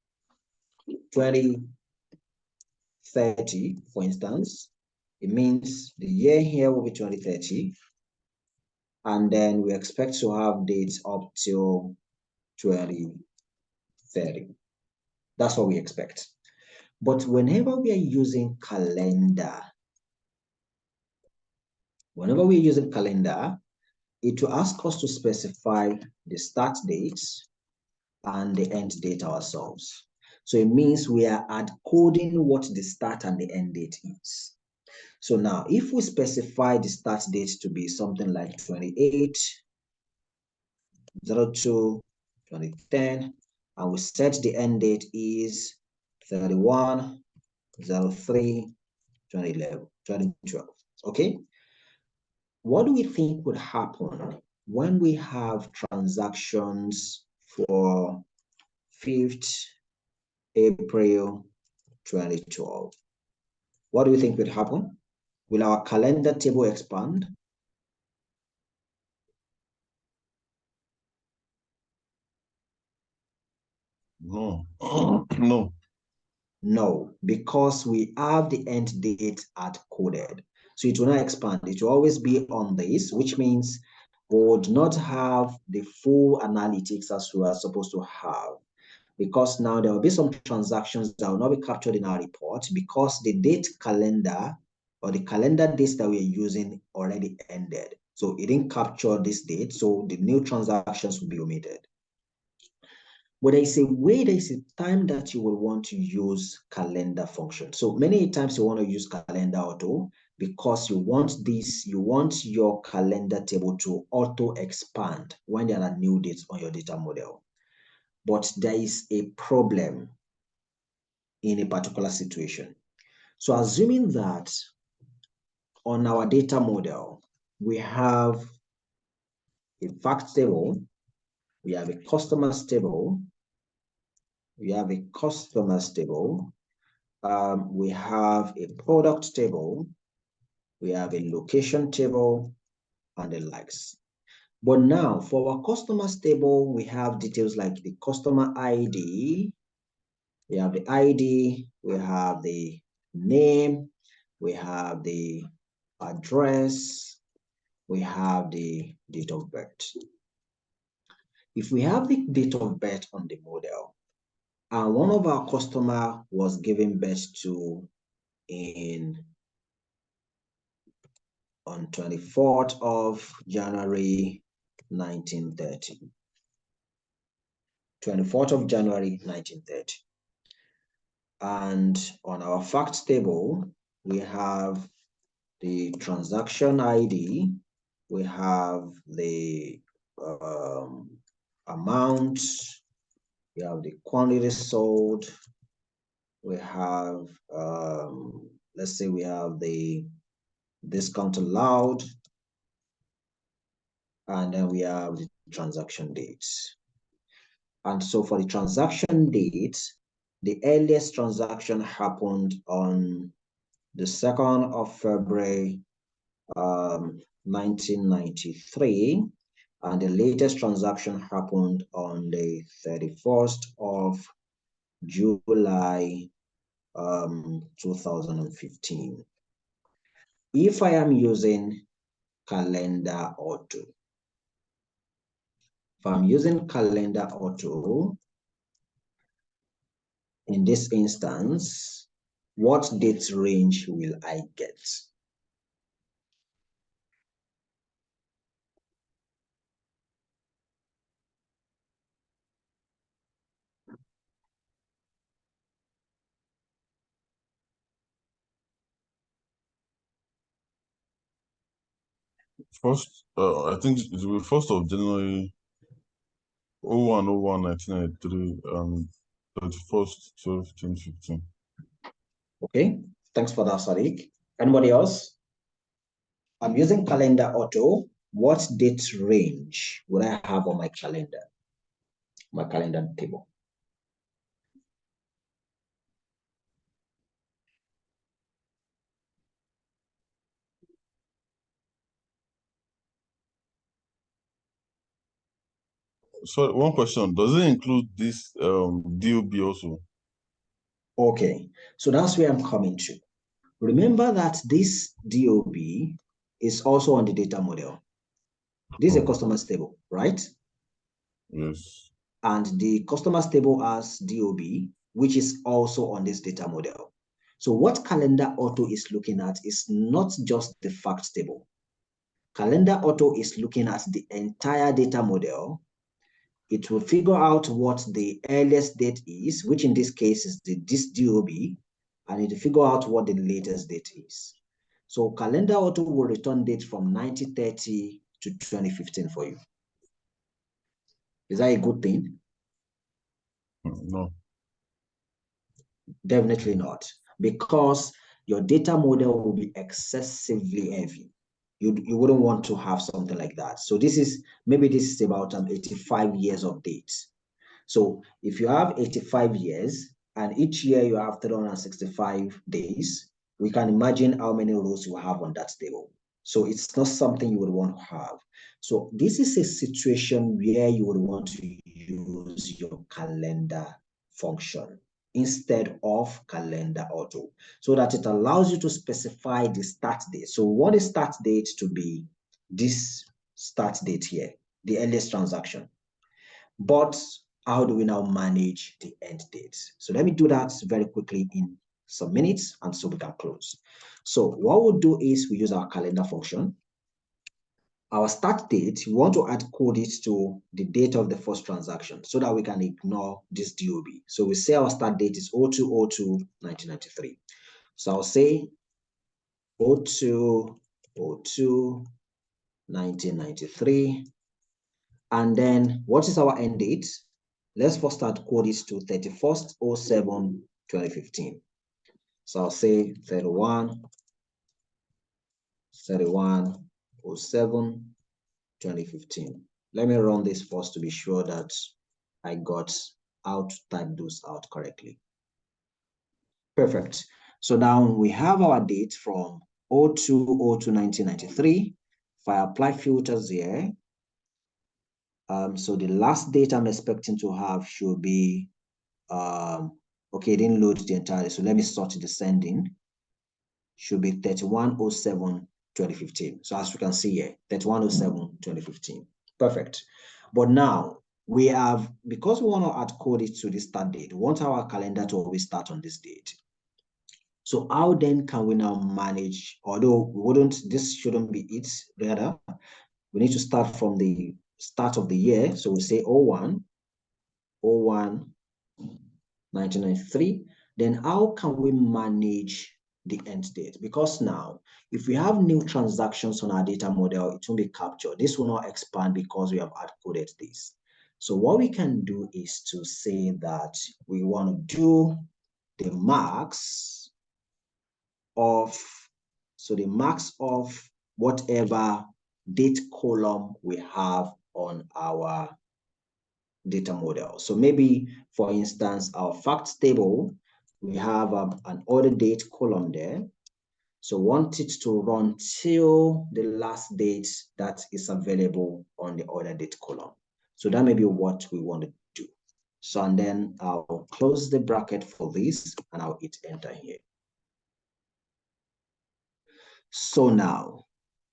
Speaker 1: 2030, for instance, it means the year here will be 2030. And then we expect to have dates up till 2030. That's what we expect. But whenever we are using calendar, it will ask us to specify the start date and the end date ourselves. So it means we are coding what the start and the end date is. So now, if we specify the start date to be something like 28/02/2010, and we set the end date is 31, 03, 2011, 2012. Okay. What do we think would happen when we have transactions for 5th April 2012? What do you think would happen? Will our calendar table expand?
Speaker 2: No. No.
Speaker 1: No, because we have the end date hard coded. So it will not expand. It will always be on this, which means we would not have the full analytics as we are supposed to have. Because now there will be some transactions that will not be captured in our report because the date calendar or the calendar dates that we are using already ended. So it didn't capture this date, so the new transactions will be omitted. But there is a way, there is a time that you will want to use calendar function. So many times you want to use calendar auto because you want your calendar table to auto expand when there are new dates on your data model. But there is a problem in a particular situation. So assuming that on our data model, we have a fact table, we have a customers table, we have a customers table, we have a product table, we have a location table, and the likes. But now for our customers table, we have details like the customer ID, we have the ID, we have the name, we have the address, we have the date of birth. If we have the date of birth on the model, and one of our customer was given birth to on 24th of January 1930. 24th of January 1930. And on our facts table, we have the transaction ID, we have the amount, we have the quantity sold, we have, let's say we have the discount allowed, and then we have the transaction dates. And so for the transaction dates, the earliest transaction happened on the 2nd of February 1993, and the latest transaction happened on the 31st of July 2015. If I am using calendar auto, if I'm using calendar auto, in this instance, what date range will I get?
Speaker 2: First, I think it will be 1st of January 01/01/1993 and 31st 12/2015.
Speaker 1: Okay, thanks for that, Sadiq. Anybody else? I'm using calendar auto. What date range would I have on my calendar table?
Speaker 2: So one question, does it include this DOB also?
Speaker 1: Okay, so that's where I'm coming to. Remember that this DOB is also on the data model. This is a customer's table, right?
Speaker 2: Yes.
Speaker 1: And the customer's table has DOB, which is also on this data model. So what calendar auto is looking at is not just the fact table. Calendar auto is looking at the entire data model. It will figure out what the earliest date is, which in this case is this DOB, and it will figure out what the latest date is. So calendar auto will return dates from 1930 to 2015 for you. Is that a good thing?
Speaker 2: No.
Speaker 1: Definitely not, because your data model will be excessively heavy. You wouldn't want to have something like that. So this is about 85 years of dates. So if you have 85 years and each year you have 365 days, we can imagine how many rows you have on that table. So it's not something you would want to have. So this is a situation where you would want to use your calendar function instead of calendar auto, so that it allows you to specify the start date. So we want the start date to be this start date here, the earliest transaction. But how do we now manage the end dates? So let me do that very quickly in some minutes, and so we can close. So what we'll do is we use our calendar function. Our start date, we want to add code it to the date of the first transaction so that we can ignore this DOB. So we say our start date is 02/02/1993. So I'll say 02/02/1993. And then what is our end date? Let's first start code it to 31/07/2015. So I'll say 31/07/2015. Let me run this first to be sure that I got how to type those out correctly. Perfect. So now we have our date from 02/02/1993. If I apply filters here, so the last date I'm expecting to have should be, okay, it didn't load the entire, so let me sort descending. Should be 31/07/2015. So as you can see here, 31/07/2015. Perfect. But now we have, because we want to add code it to the start date, we want our calendar to always start on this date. So how then can we now manage, although this shouldn't be it, rather, we need to start from the start of the year. So we say 01/01/1993. Then how can we manage the end date? Because now, if we have new transactions on our data model, it won't be captured. This will not expand because we have hard coded this. So what we can do is to say that we want to do the max of, so the max of whatever date column we have on our data model. So maybe, for instance, our facts table, we have an order date column there. So want it to run till the last date that is available on the order date column. So that may be what we want to do. So, and then I'll close the bracket for this and I'll hit enter here. So now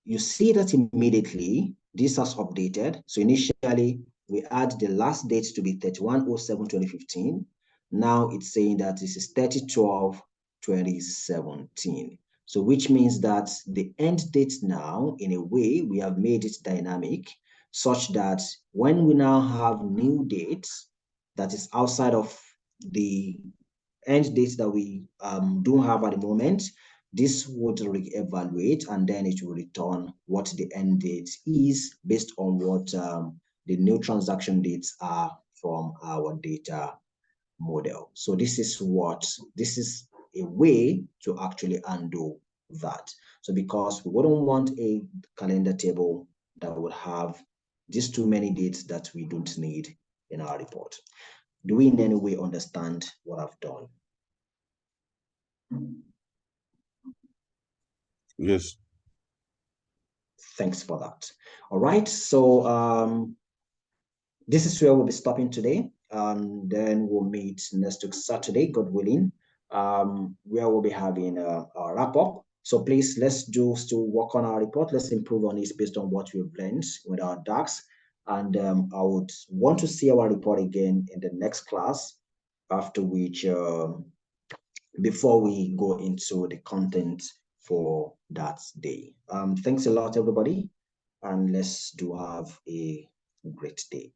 Speaker 1: you see that immediately this has updated. So initially we add the last date to be 31/07/2015. Now it's saying that this is 30/12/2017. So which means that the end date now, in a way, we have made it dynamic such that when we now have new dates that is outside of the end date that we do have at the moment, this would re-evaluate and then it will return what the end date is based on what the new transaction dates are from our data model. So this is a way to actually undo that. So because we wouldn't want a calendar table that would have just too many dates that we don't need in our report. Do we in any way understand what I've done?
Speaker 2: Yes.
Speaker 1: Thanks for that. All right, so this is where we'll be stopping today. Then we'll meet next week Saturday, God willing, where we'll be having a wrap up. So please, let's still work on our report. Let's improve on it based on what we've learned with our DAX. And I would want to see our report again in the next class, after which, before we go into the content for that day. Thanks a lot, everybody, and let's do have a great day.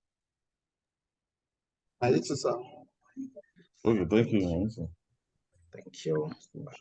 Speaker 3: I need to, sir.
Speaker 2: Okay, thank you.
Speaker 1: Thank you. Bye.